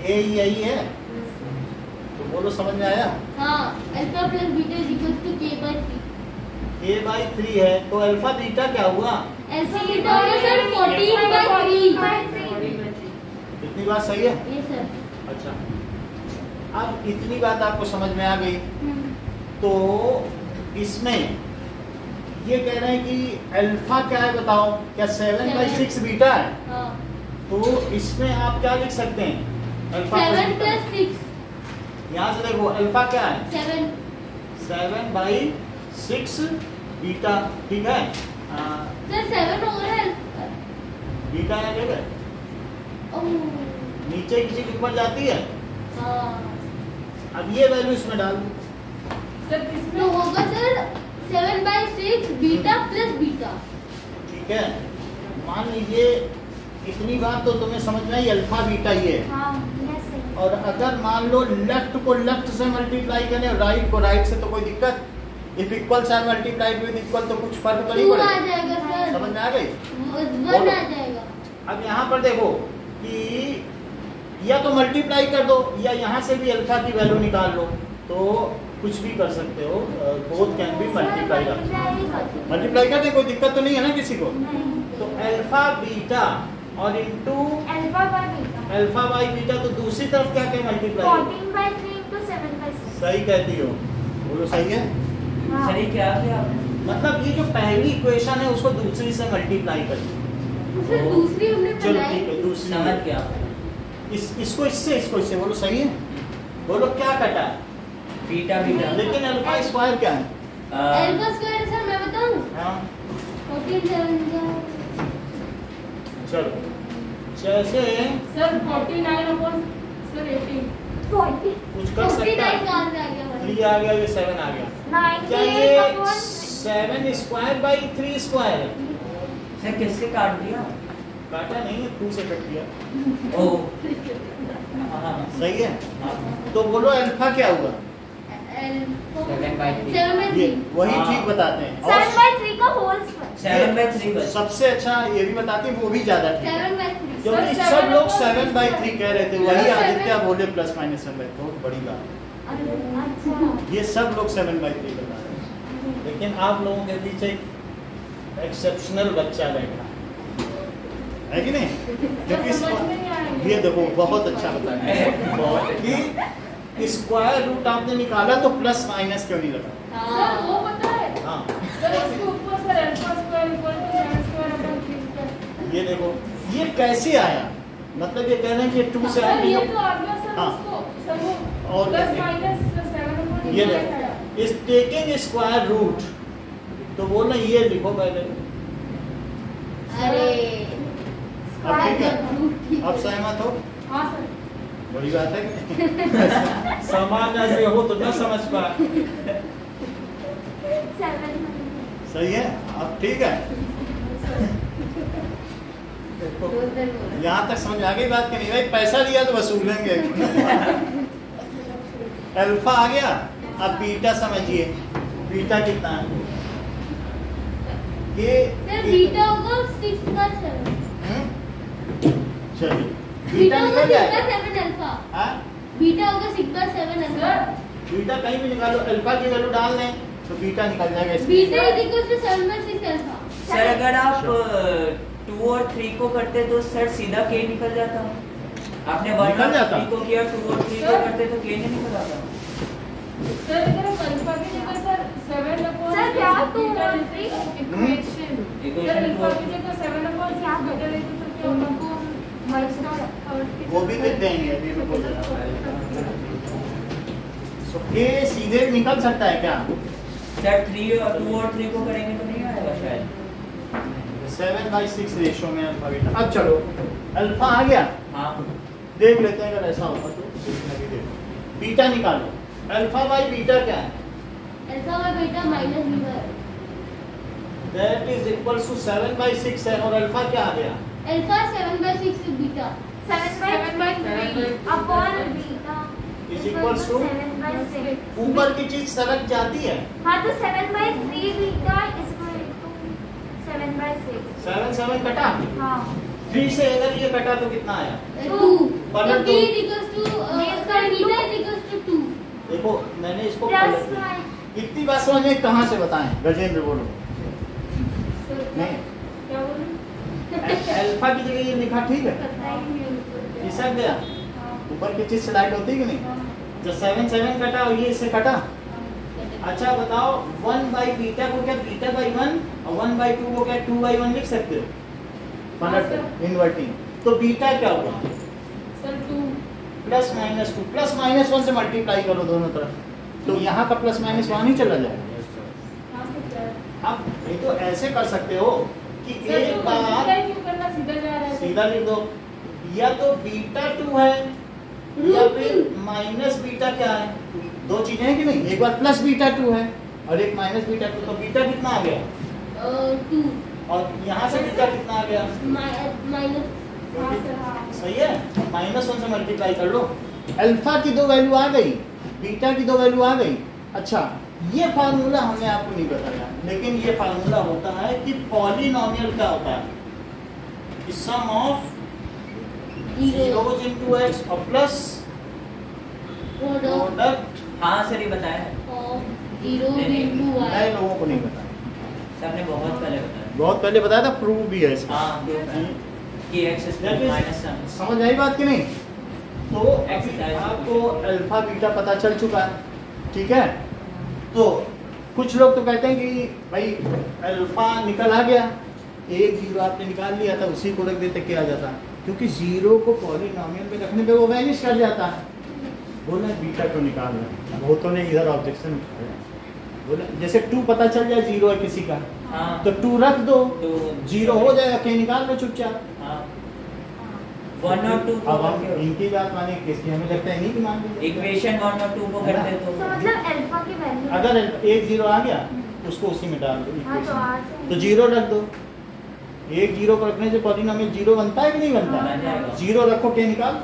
A यही है तो बोलो समझ में आया? हाँ alpha plus beta is equal to K by 3। A by 3 है तो अल्फा बीटा क्या हुआ? ऐसा बीटा होगा सर 14 बाई 3। इतनी बात सही है? ये सर अच्छा अब इतनी बात आपको समझ में आ गई तो इसमें ये कह रहे हैं कि अल्फा क्या है बताओ? क्या 7/6 बीटा है? हाँ तो इसमें आप क्या लिख सकते हैं? अल्फा 7 प्लस 6 यहाँ से देखो अल्फा क्या है? 7 7/6 बीटा। ठीक है? सर 7 हो रहा है बीटा है ठीक है? ओह नीचे किसी के ऊपर जाती है। हाँ अब ये वैल्यू इसमें डाल दो। सर किसमें तो होगा सर 7/6 बीटा प्लस बीटा। ठीक है? मान लीजिए इतनी बात तो तुम्हें समझ में आई अल्फा बीटा ये है। हाँ यस सर। और अगर मान लो लेफ्ट को लेफ्ट से मल्टीप्लाई करें और राइट को राइट से तो कोई दिक्कत? If equals are multiplied with equal तो कुछ फर्क तो नहीं 2 आ पड़ेगा। जाएगा सर समझ में आ गई? 1 आ जाएगा। अब यहाँ पर देखो कि या तो मल्टीप्लाई कर दो या यहाँ से भी अल्फा की वैल्यू निकाल लो तो कुछ भी कर सकते हो। Both can be multiply. Multiply करते कोई दिक्कत तो नहीं है ना किसी को? तो अल्फा बीटा और into alpha by beta alpha by beta तो दूसरी तरफ क्या क्या मल्टीप्लाई? 14/3 into 7/6। सही कहती हो। बोलो सही है? सर ये क्या किया आपने? मतलब ये जो पहली इक्वेशन है उसको दूसरी से मल्टीप्लाई कर दो। सर दूसरी हमने चलो बनाई ठीक है दूसरी समझ गया। इसको इससे बोलो सही है? बोलो क्या कटा है? Beta beta. लेकिन अल्फा स्क्वायर क्या है? अल्फा स्क्वायर सर मैं बताऊं हाँ 14 7 चलो जैसे सर 49 upon सर 18। 40 कुछ कर सकता 49 है। कहाँ से आ गया हमारे? 3 आ गया ये 7 आ गया। क्या 98 ये upon 7 स्क्वायर बाई 3 स्क्वायर है? सर किससे काट दिया? काटा नहीं है 2 से कट दिया। ओ हाँ सही है? तो बोलो अल्फा क्या हुआ? 7/3। 7/3 ये वही हाँ। ठीक बताते हैं। 7/3 का होल स्क्वायर। 7/3 बस। सबसे अच्छा ये भी बताते हैं वो भी ज्यादा ठीक है 7/3 क्योंकि सर, सब लोग 7/3 7/3 कह रहे थे वही सर, आदित्य बोले प्लस माइनस 7/3। बहुत बड़ी बात अच्छा ये सब लोग 7/3 बता रहे हैं लेकिन आप लोगों के पीछे एक्सेप्शनल बच्चा बैठा है कि नहीं? क्योंकि समझ में नहीं आएंगे। ये देखो बहुत अच्छा बताया कि स्क्वायर रूट आपने निकाला तो प्लस माइनस क्यों नहीं लगा? सर वो पता है हाँ सर इसके ऊपर sir alpha square equal to 7 square upon 3 square. ये देखो ये कैसे आया? मतलब ये कह रहे हैं कि 2 से सर ये तो आ गया सर हाँ। उसको सर वो और प्लस कैसे? माइनस 7 अपॉन ये 3 देखो इस टेकिंग स्क्वायर रूट तो बोलना ये लिखो पहले। अरे अब ठीक है? अब सहमत हो? हाँ सर बड़ी बात है कि सामान्य आदमी हो तो न समझ पाए। 7 सही है? अब ठीक है? देखो यहाँ तक समझ आ गई बात कि नहीं भाई पैसा लिया तो वसूलेंगे। अल्फा आ गया, अब बीटा समझिए, बीटा कितना है ये सर बीटा होगा 6 का 7। चलिए बीटा बीटा होगा निकल 6 का जाएगा। 7 अल्फा। हाँ बीटा होगा 6 का 7 अल्फा। बीटा कहीं भी निकालो, अल्फा की वैल्यू डाल दें तो बीटा निकल जाएगा इसमें। Beta is equal to 7/6 alpha. Sir अगर आप 2 और 3 को करते तो सर सीधा के निकल जाता। आपने 1 निकल और जाता। 3 को किया, 2 और 3 को करते तो के नहीं निकल आता। सर अगर आप अल्फा की जगह सर 7 अपॉन सर, क्या 2 और 3? इक्वेशन सर अल्फा की जगह 7 अपॉन क्या बीटा लेते तो क्या होगा? वो भी लिख देंगे अभी मैं बोल रहा हूँ। So, के सीधे निकल सकता है क्या? सर 2 और 3 को करेंगे तो नहीं आएगा शायद। 7/6 रेशो में अल्फा बीटा। अब चलो अल्फा आ गया, हाँ देख लेते हैं अगर ऐसा होगा तो देखना भी देखो। बीटा निकालो, अल्फा बाई बीटा क्या है? Alpha by beta minus beta. That is equal to 7/6 है और अल्फा क्या आ गया? Alpha 7/6 beta. 7/3 upon beta Is equals to? 7/6। ऊपर की चीज सरक जाती है। हाँ तो 7/3 बीटा इसको 7/6। 7 कटा, हाँ 3 से अगर ये कटा तो कितना आया? 2 पलट तो दो। b equals to beta equals to 2। देखो मैंने इसको प्लस पलट दिया। इतनी बात समझे कहाँ से बताएं? गजेंद्र बोलो। नहीं क्या बोलूं? अल्फा की जगह ये लिखा ठीक है, खिसक गया, ऊपर की चीज स्लाइड होती है कि नहीं? जब 7 कटा और ये इससे कटा। अच्छा बताओ 1 बीटा को क्या बीटा बाई 1 और 1/2 को क्या 2/1 लिख सकते हो? पलट इन्वर्टिंग। तो बीटा क्या होगा? सर 2 +-2, +-1 से मल्टीप्लाई करो दोनों तरफ, तो यहाँ का +-1 ही चला जाएगा। कहां से क्या है? आप ये तो ऐसे कर सकते हो कि सर एक तो बार मल्टीप्लाई क्यों करना, सीधा जा रहा है सीधा लिख दो, या तो बीटा 2 है या फिर माइनस बीटा क्या है? दो चीजें हैं कि नहीं? एक बार प्लस बीटा 2 है और एक माइनस बीटा 2, तो बीटा कितना आ गया? 2 और यहाँ से बीटा कितना आ गया? माइनस। हाँ सर हाँ सही है, -1 से मल्टीप्लाई कर लो। अल्फा की 2 वैल्यू आ गई, बीटा की 2 वैल्यू आ गई। अच्छा ये फार्मूला हमने आपको नहीं बताया, लेकिन ये फार्मूला होता है कि पॉलिनोमियल क्या होता है? सम ऑफ zeros into x और प्लस प्रोडक्ट। हाँ सर ये बताया है। Of 0 into y। नए लोगों को नहीं बताया, सर ने बहुत पहले बताया। बहुत पहले बताया था, प्रूव भी है इसका। हाँ कि x That is- minus sum. समझ आई बात कि नहीं? तो अभी आपको अल्फा बीटा पता चल चुका है, ठीक है? तो कुछ लोग तो कहते हैं कि भाई अल्फा निकल आ गया, 1 0 आपने निकाल लिया था, उसी को रख देते क्या आ जाता? क्योंकि 0 को पॉलिनोमियल में रखने पे वो वैनिश कर जाता है। बोला बीटा को निकाल रहा, वो तो नहीं, इधर ऑब्जेक्शन उठाया। बोला जैसे 2 पता चल जाए 0 है किसी का, हाँ तो 2 रख दो, तो 0 हो जाएगा, के निकाल लो चुपचाप। हाँ 1 और 2 को अब हम करके इनकी बात माने किसकी, हमें लगता है नहीं कि मान लीजिए इक्वेशन 1 और 2 को करते तो तो मतलब अल्फा की वैल्यू अगर 1 0 आ गया उसको उसी में डाल दो हाँ तो इक्वेशन, आज तो 0 रख दो। 1 0 को रखने से पॉलिनोमियल 0 बनता है कि नहीं बनता? बन जाएगा। 0 रखो के निकाल।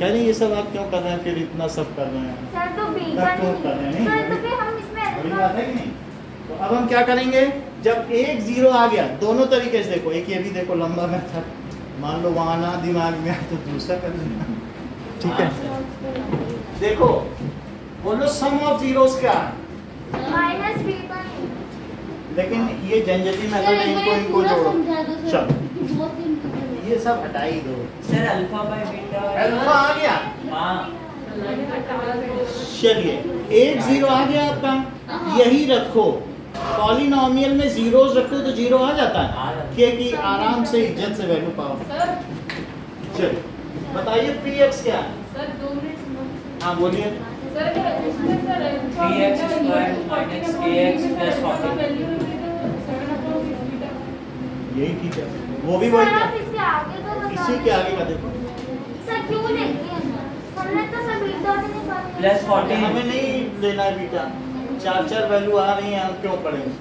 कह रही ये सब आप क्यों कर रहे हैं, फिर इतना सब कर रहे हैं? सर तो बीटा रख तो कर रहे हैं, नहीं? सर तो फिर हम इसमें बड़ी अल्फा बात है कि नहीं? तो अब हम क्या करेंगे, जब 1 0 आ गया, दोनों तरीके से देखो, एक ये भी देखो लंबा मेथड, मान लो वहाँ ना दिमाग में आए तो दूसरा कर लेना, ठीक है? देखो बोलो सम ऑफ जीरोस क्या है? माइनस बीटा लेकिन ये झंझटी मेथड है, इनको जोड़ो। चलो बहुत सिंपल ये सब हटा ही दो। Sir alpha by beta alpha आ गया, हाँ चलिए 1 0 आ गया आपका, यही रखो, पॉलिनोमियल में जीरोस रखो तो 0 आ जाता आ है, जाता है। कि आराम से इज्जत से वैल्यू पाओ। सर चलिए बताइए px क्या है? सर 2 मिनट हाँ बोलिए। सर अगर इसमें sir 3x square minus kx plus 40 value होगी तो 7 अपॉन 6 बीटा। यही ठीक है, वो भी वही सर है। आप इसके आगे का बता इसी के आगे का देखो, सर क्यों लेंगे हमने तो सब बीटा भी नहीं पढ़ा प्लस 40 हमें नहीं लेना है बीटा, 4 वैल्यू आ रही है, हम क्यों पढ़ेंगे?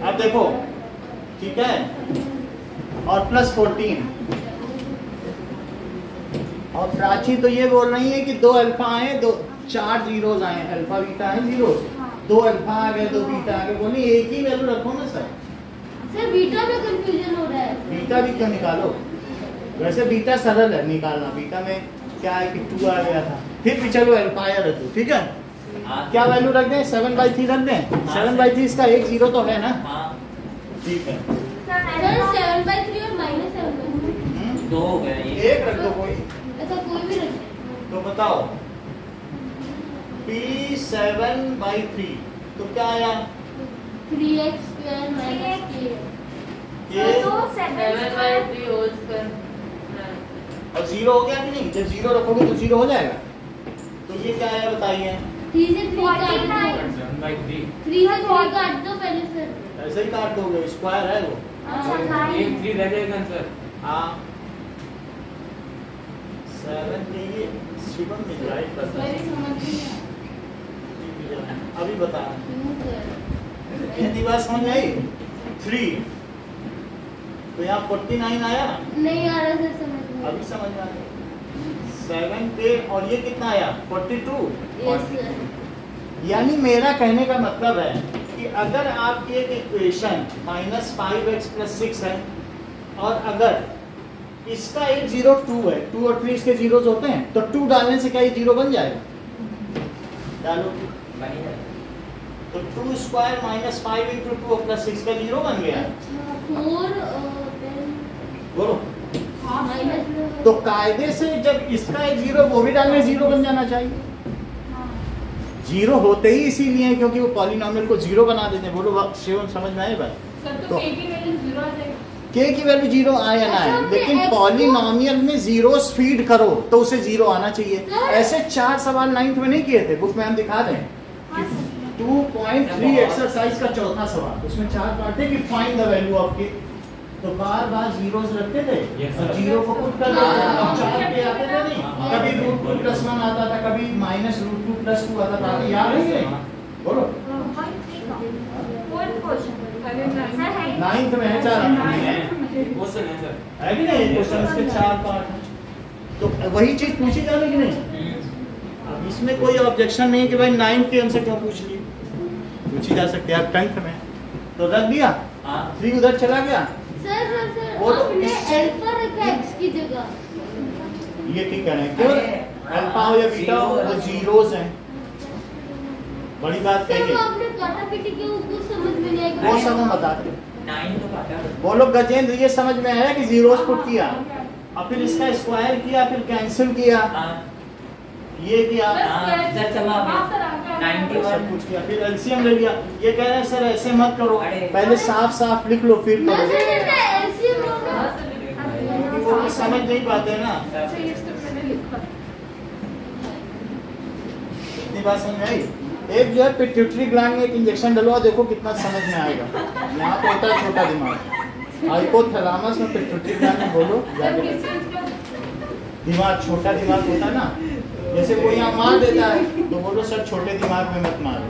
अब देखो ठीक है, और +14 और प्राची तो ये बोल रही है कि 2 अल्फा आए, 4 जीरोज आए, अल्फा बीटा आए जीरोज, 2 अल्फा आ गए 2 बीटा आ गए। बोली एक ही वैल्यू रखो ना सर। सर बीटा में कंफ्यूजन हो रहा है। बीटा भी क्यों निकालो, वैसे बीटा सरल है निकालना। बीटा में क्या है कि 2 आ गया था, फिर भी चलो अल्फा रख दो, ठीक है। क्या वैल्यू रख दें, 7/3 रख दें। 7/3 इसका एक जीरो तो है ना, ठीक है। सर 7/3 और -7/3 दो हो गया ये। एक रख दो कोई, ऐसा कोई भी रख दे। तो बताओ P7/3 तो क्या आया, 3x² -3 ये तो 7/3 होल स्क्वायर। और 0 हो गया कि नहीं। जब 0 रखोगे तो 0 हो जाएगा। तो ये क्या आया बताइए, 3 से 3 काट दो, 7/3 3 से 3 काट दो पहले सर। ऐसे ही काट दोगे, स्क्वायर है वो। अच्छा एक 3 रह जाएगा सर। हाँ 7 के ये शिवम में राइट कर सर समझ नहीं आया। अभी बता क्यों सर? हिंदी बात समझ में आई। 3 तो यहाँ 49 आया, नहीं आ रहा सर समझ में। अभी समझ में आ गया। 7 पे और ये कितना आया 42। Yes sir. यानी मेरा कहने का मतलब है कि अगर आपकी एक इक्वेशन -5x + 6 है और अगर इसका एक 0 2 है, 2 और 3 इसके जीरोज होते हैं, तो 2 डालने से क्या ये 0 बन जाएगा। डालो तो 2² - 5 × 2 + 6 का 0 बन गया। अच्छा 4 बोलो माइनस तो कायदे से जब इसका एक 0 वो भी डालने 0 बन जाना चाहिए। 0 होते ही इसीलिए क्योंकि वो पॉलिनॉमियल को 0 बना देते हैं। बोलो शिवम समझ में आए बात। सर तो तो k की वैल्यू 0 आ जाएगी। k की वैल्यू 0 आए या ना आए, अच्छा, लेकिन x को- पॉलिनॉमियल में जीरोस फीड करो तो उसे 0 आना चाहिए। सर। ऐसे 4 सवाल 9th में नहीं किए थे, बुक में हम दिखा दें। 2.3 एक्सरसाइज का चौथा सवाल, उसमें 4 पार्ट थे कि find the value of k। तो बार बार जीरोस रखते थे Yes, और sir. 0 को पुट कर देते थे। हाँ। अब 4 के आते थे नहीं, कभी √2 + 1 आता था, कभी -√2 + 2 आता था। आपको याद है? बोलो 9th में है 4 क्वेश्चन है सर। है कि नहीं। क्वेश्चन इसके 4 पार्ट हैं, तो वही चीज पूछी जाने की नहीं। अब इसमें कोई ऑब्जेक्शन नहीं है कि भाई 9th के हमसे क्यों पूछ ली, पूछी जा सकती है। आप 10th में तो रख दिया, 3 उधर चला गया। सर वो तो आपने इस- अल्फा रखा x की जगह। ये ठीक कह रहे हैं, क्यों अल्फा हो या बीटा हो वो जीरोस हैं। बड़ी बात सर कही वो है, आपने काटा-पीटी के कुछ समझ में नहीं आएगा। वो सब हम बताते हैं। 9 तो काटा। बोलो गजेंद्र ये समझ में आया कि जीरोस पुट किया और फिर इसका स्क्वायर किया, फिर कैंसिल किया, ये किया, सर समा हाँ सर आ गया। 91 सब कुछ किया, फिर एलसीएम ले लिया। ये कह रहे हैं सर ऐसे मत करो, अरे। पहले साफ साफ लिख लो फिर ना करो। सर एलसीएम होगा। हाँ सर लिख वो भी समझ नहीं पाते ना। अच्छा ये स्टेप मैंने लिखा। इतनी बात समझ में आई। एक जो है पिट्यूटरी ग्लैंड में एक इंजेक्शन डलवा, देखो कितना समझ में आएगा। यहाँ पे होता है छोटा दिमाग, हाइपोथैलेमस में पिट्यूटरी ग्लैंड में बोलो सर जाके किस बैठो। चीज का? दिमाग छोटा दिमाग होता है ना, जैसे कोई यहाँ मार देता है तो बोलो सर छोटे दिमाग में मत मारो।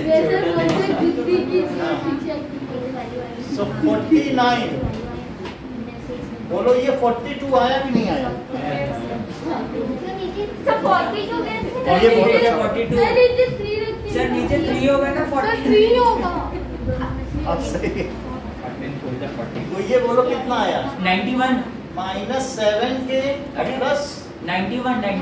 वैसे बोलते बुद्धि की शिक्षा की। सो 49 बोलो ये 42 आया कि नहीं आया। और ये बोलो सर 42 नीचे 3 रखिए। सर नीचे 3 होगा ना सर 40। 3 होगा। अब सही है। तो ये बोलो कितना आया 91 -7 के प्लस 91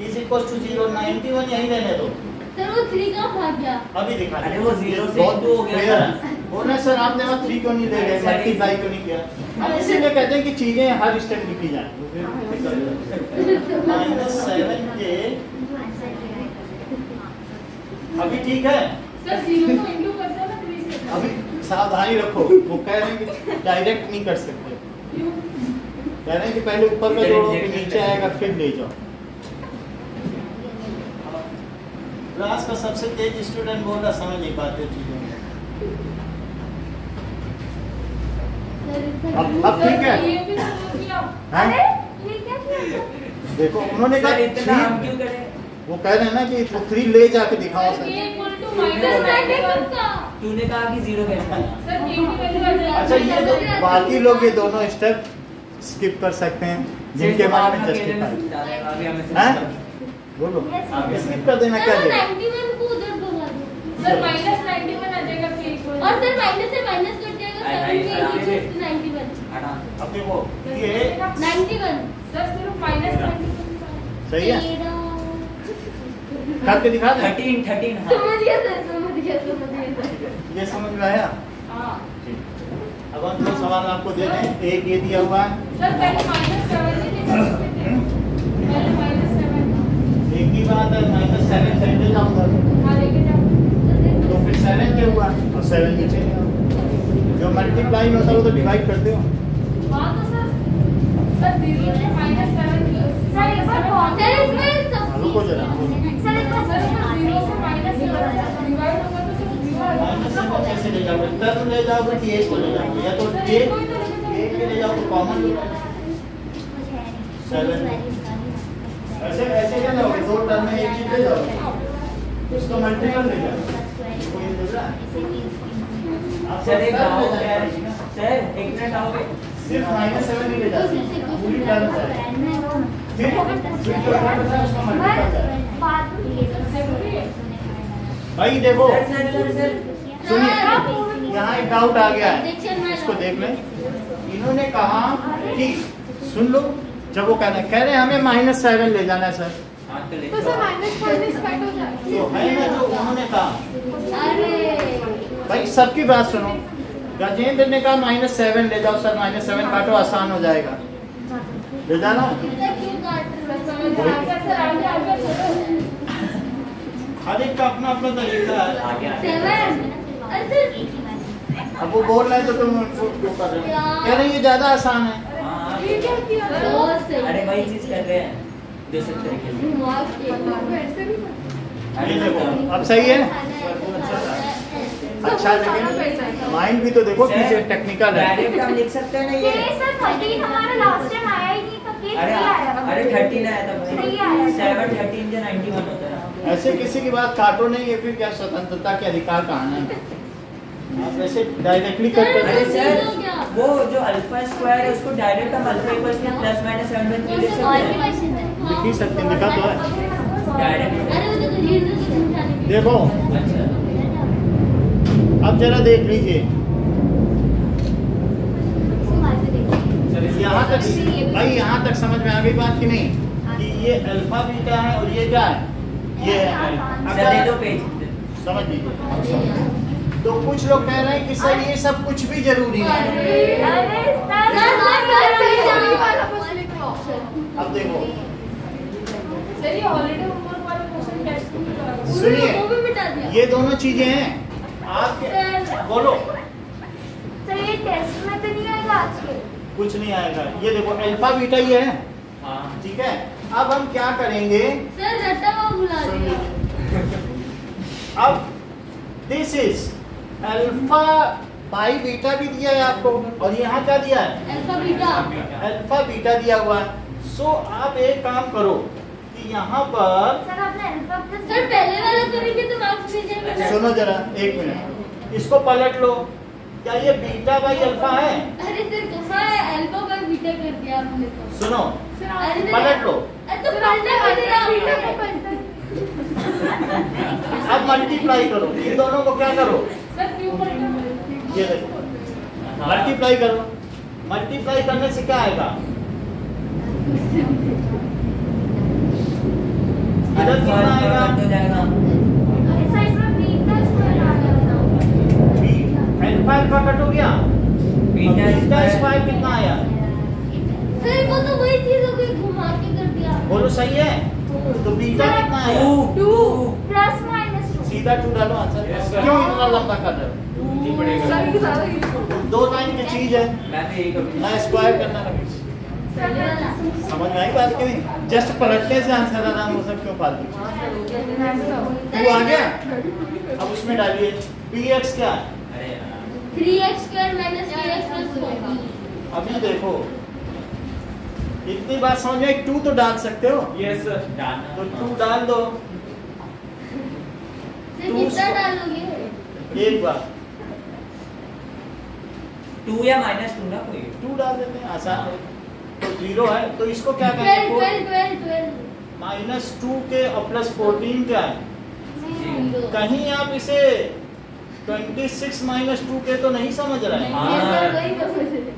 इज इक्वल टू 0। 91 यही रहने दो, सर वो 3 कहाँ भाग गया? अभी दिखा अरे वो 0 से बहुत 2 हो गया clear था। है। बोलना सर आपने वहाँ 3 क्यों नहीं ले गए, सर, मल्टीप्लाई क्यों नहीं किया। हम इसीलिए कहते हैं कि चीजें हर स्टेप लिखी जाए। -7 के अभी ठीक है। सर 0 को इंटू करते हैं ना 3 से। अभी सावधानी रखो, वो कह रहे हैं कि डायरेक्ट नहीं कर सकते, क्यों? कह रहे हैं कि पहले ऊपर का जोड़ो फिर नीचे आएगा फिर ले जाओ। क्लास का सबसे तेज स्टूडेंट बोल रहा, समझ नहीं पाते चीजों को। अब ठीक है। सर ये भी तो किया। हैं? देखो उन्होंने सर कहा इतना हम 3 क्यों करें? वो कह रहे हैं ना कि 3 ले जाके दिखाओ सर सर। ये इक्वल टू सर मैंने -9 कब कहा? तूने कहा कि 0 कैसे आया? सर k की वैल्यू आ जाएगी। अच्छा ये बाकी लोग ये दोनों स्टेप स्किप कर सकते हैं जिनके मन में जस्टिफाई। हैं? बोलो स्किप कर देना क्या सर देगा? 91 को उधर भगा दो। सर माइनस 91 आ जाएगा फिर इक्वल। और सर माइनस से माइनस कट जाएगा 7 के 91। अब देखो ये 91 सर सिर्फ माइनस 91 सही है, करके दिखा दें। 13 हाँ। समझ गया सर, समझ गया सर। ये समझ में आया? हां अब हम दो सवाल आपको दे रहे हैं। एक ये दिया हुआ है, सर पहले -7 लेके पहले -7 एक ही बात है -7 से ले जाऊंगा हां लेके जाओ। तो फिर 7 क्या हुआ और 7 नीचे नहीं आया। जो मल्टीप्लाई होता है वो तो डिवाइड करते हो। हां तो सर 0 से -7 सर एक बार कौन सर इसमें सब रुको जरा, सर एक बार सर 0 से -7 डिवाइड होगा तो सिर्फ 0 आएगा। -7 कैसे ले जाओगे? टर्म ले जाओगे कि एक को ले जाओगे, या तो एक ले जाओगे कॉमन लो। 7 ऐसे ऐसे क्या जाओगे? दो टर्म में एक चीज ले जाओगे, उसको मल्टीपल ले जाओगे। कोई ये बोल रहा है? आप सर एक टर्म ले डाउट है जाएंगे। सर, एक मिनट आओगे? सिर्फ -7 ही ले जाते हैं, पूरी टर्म है। फिर जो है उसको मल्टीपल करें। भाई देखो सर सुनिए, यहाँ एक डाउट आ गया है, इसको देख लें। इन्होंने कहा कि सुन लो, जब वो कह रहे हैं हमें -7 ले जाना है सर, हाँ तो ले तो सर माइनस कट हो जाएगा। तो है ना जो उन्होंने कहा। अरे भाई सबकी बात सुनो, गजेंद्र ने कहा -7 ले जाओ सर, -7 काटो आसान हो जाएगा, ले जाना। इतना क्यों काट रहे हो? सर आगे आगे चलो। हर एक का अपना अपना तरीका है। आगे आगे। 7 अरे अब वो बोल रहे हैं तो तुम उनको क्यों कर रहे हो? कह रहे हैं ये ज्यादा आसान है। हाँ, ये क्या किया सर? बहुत सही। अरे वही चीज कर रहे हैं दूसरे तरीके से। दिमाग के वैसे भी ये देखो अब सही है, अच्छा लेकिन माइंड भी तो देखो पीछे टेक्निकल है। डायरेक्ट हम लिख सकते हैं ना ये। सर 13 हमारा लास्ट टाइम आया ही नहीं, तो केस अरे नहीं आया। अरे 13 आया था। 3 आया। 7 13 से 91 होता है। ऐसे किसी की बात काटो नहीं, ये फिर क्या स्वतंत्रता के अधिकार कहाँ है? आप ऐसे डायरेक्टली कट कर अरे रहे सर वो जो अल्फा स्क्वायर है उसको डायरेक्ट हम अल्फा इक्वल्स में +- 7 में लिख सकते हैं। लिख ही सकते हैं, लिखा तो है। डायरेक्ट। अरे वो तो रीजन को समझाने के लिए। देखो अच्छा अब जरा देख लीजिए, यहाँ तक भाई, यहाँ तक समझ में आ गई बात कि नहीं? कि ये अल्फा बीटा है और ये क्या है? ये है। सर दे दो पेज। समझ लीजिए। तो कुछ लोग कह रहे हैं कि सर ये सब कुछ भी जरूरी है। अब देखो सर ये हॉलीडे होमवर्क वाला क्वेश्चन टेस्ट में करा। सुनिए, वो भी मिटा दिया। ये दोनों चीजें हैं आपके, बोलो सर ये टेस्ट में तो नहीं आएगा आज के? कुछ नहीं आएगा। ये देखो अल्फा बीटा ये है, हाँ ठीक है। अब हम क्या करेंगे, सर रट्टा वो भुला सुन दिया। लीजिए। अब this is alpha pi beta भी दिया है आपको, और यहाँ क्या दिया है? Alpha beta. अल्फा बीटा दिया हुआ है। सो आप एक काम करो कि यहाँ पर सर आपने अल्फा प्लस सर पहले वाला करेंगे तो मार्क्स मिल जाएंगे। सुनो जरा एक मिनट, इसको पलट लो। क्या ये बीटा बाई अल्फा है? अरे सर कहाँ है? अल्फा बाय बीटा कर दिया आपने तो। सुनो अरे सर- पलट लो, अरे तो पलटा पलटा बीटा को पलटा। अब मल्टीप्लाई करो, इन दोनों को क्या करो, सर क्यों पलटा? ये देखो मल्टीप्लाई करो। मल्टीप्लाई करने से क्या आएगा? इधर कितना आएगा? हो जाएगा। सर इसमें बीटा स्क्वायर आ गया था। अल्फा अल्फा कट हो गया, बीटा बीटा स्क्वायर कितना आया? सर वो तो वही चीज हो गई, घुमा के कर दिया। बोलो सही है? तो बीटा कितना आया? 2 प्लस माइनस 2। सीधा 2 डालो आंसर। क्यों इतना लंबा कर रहे हो? सर ये सारा ये दो लाइन की चीज है मैं भी यही करूँगा। ना, स्क्वायर करना ना। पहले वाला। समझ में आई बात कि नहीं? जस्ट पलटने से आंसर आराम हो सब क्यों फालतू? 2 आ गया, अब उसमें डालिए px क्या है? अरे यार। 3x square minus 3x plus 4। अभी देखो इतनी बात समझ में, 2 तो डाल सकते हो, यस सर डालना। तो 2 डाल दो सर कितना डालोगे? एक बार। 2 या -2 ना कोई। 2 डाल देते हैं, आसान है। तो 0 है, तो इसको क्या 12 कहेंगे? 12 12 -2k और +14 क्या है? 12 कहीं आप इसे 26 -2k तो नहीं समझ रहे हैं। हाँ। ये सर वही तो समझ रहे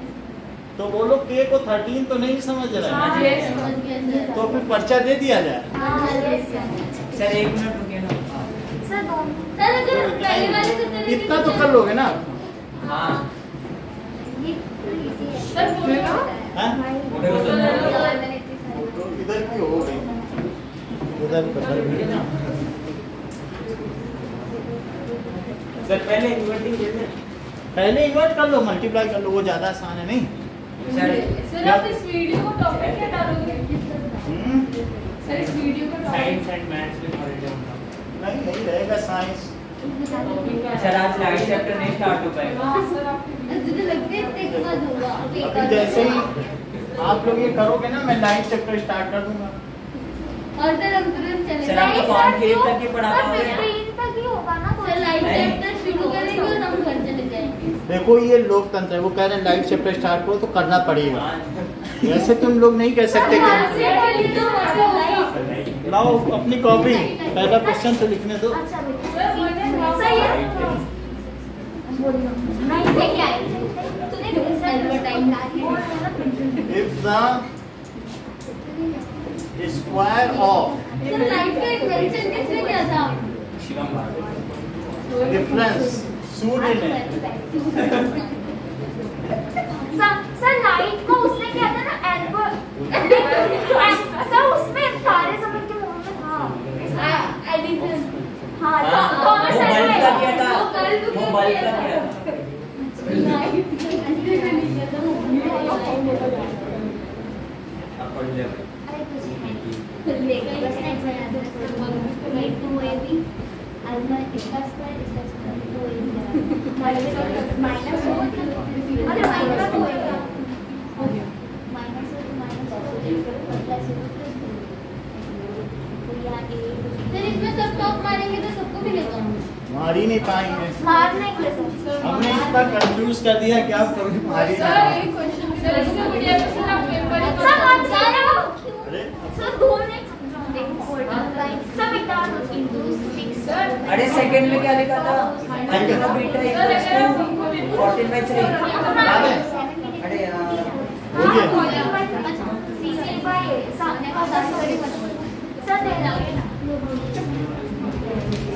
तो वो लोग k को 13 तो नहीं समझ रहे हाँ, हैं। yes, समझ गया सर। तो फिर पर्चा दे दिया जाए। सर 1 मिनट रुकिए ना। सर दोनों सर अगर पहले वाले से करेंगे इतना तो कर लोगे ना? हाँ सर बोलेगा हैं? बोले तो सुन। तो इधर की हो गई, इधर बदल गई ना। सर पहले इन्वर्टिंग दे दें। पहले इन्वर्ट कर लो, मल्टीप्लाई कर लो, वो ज्यादा आसान है नहीं? सर आप इस वीडियो को टॉपिक क्या डालोगे? हम्म? सर इस वीडियो का टॉपिक साइंस एंड मैथ्स में पढ़ जाऊंगा। नहीं रहेगा साइंस। सर आज लाइव चैप्टर नहीं स्टार्ट हो पाएगा। हाँ सर आपके तुझे लगता है इतने के बाद होगा अभी जैसे ही आप लोग ये करोगे ना, मैं लाइव चैप्टर स्टार्ट कर दूंगा। और सर हम तुरंत चले सर, आपको कौन के तक ही पढ़ाना सर होगा? 15 तक ही होगा ना कोई? सर लाइव नहीं। चैप्टर शुरू करेंगे और हम घर चले जाएंगे। देखो ये लोकतंत्र है, वो कह रहे हैं लाइव चैप्टर स्टार्ट करो तो करना पड़ेगा। ऐसे तुम लोग नहीं कह सकते कि लाओ अपनी कॉपी, पहला क्वेश्चन तो लिखने दो। अच्छा बेटा सर मैंने सही है नहीं लेके आए तूने sir time if the square of sir live का इन्वेंशन किसने किया था? शिवम भाई। डिफरेंस सूर्य ने। सर लाइट को उसने किया था ना एल्बर्ट सर उसमें सारे समय के मुंह में था एडिशन हाँ वो थॉमस बल्ब का एडिसन किया था। वो बल्ब वो का बल्ब किया का था। किया था। लाइट ऐसे का नहीं किया था वो आप पढ़ ले। अरे कुछ नहीं फिर लेकर बस नेक्स्ट में याद है ये 2ab अल्फा इसका स्क्वायर 2ab माइनस हो अरे माइनस हो माइनस हो प्लस तो यहाँ सर इसमें सब टॉप मारेंगे तो सबको भी लेता हूँ। मार ही नहीं पाएंगे। मारने के लिए सर हमने इतना कंफ्यूज कर दिया कि आप कभी मार ही सर नहीं एक क्वेश्चन सर इससे बढ़िया तो सर आप पेपर ही सर आप सर अरे सर घूमने सब इतना इनटू 6 सर अरे सेकंड में क्या लिखा था? Alpha beta equals to 14/3। याद है? अरे यार बोलिए।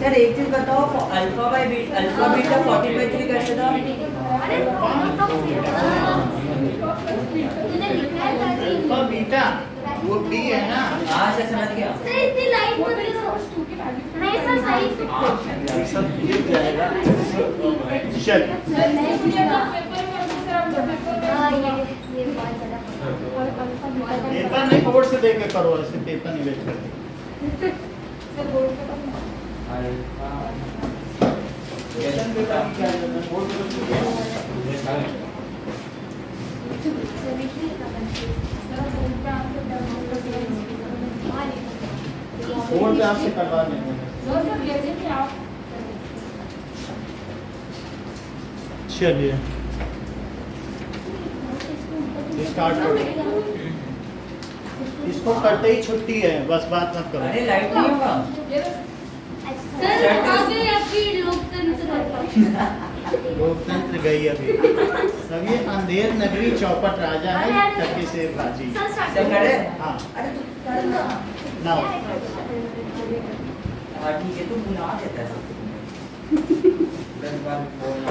सर एक चीज बताओ, अल्फा बीटा 14/3 कैसे था? अल्फा बीटा वो बी है ना? हाँ सर समझ गया। सर इतनी लाइट वो मत मेरे करो। सोर्स 2 की वैल्यू नहीं सर सही ये सब गिर जाएगा। चल सर नहीं मुझे तो पेपर में सर आप पेपर ये बहुत ज्यादा पेपर नहीं बोर्ड से देख के करो, ऐसे पेपर नहीं वेट करते। सर बोर्ड का क्वेश्चन पेपर की क्या करना है? बोर्ड पे तो ठीक है। बोर्ड पे आपसे करवा देंगे। सर जैसे कि आप चलिए स्टार्ट करो। इसको करते ही छुट्टी है, बस बात मत करो। अरे लाइट नहीं होगा। ये तो सर आगे आपकी लोकतंत्र लोकतंत्र गई अभी। सभी अंधेर नगरी चौपट राजा है टक्के से बाजी। सर करे? हाँ अरे तू कर ना। ना हाँ ठीक है, तू बुला देता है। 10 बार बोलना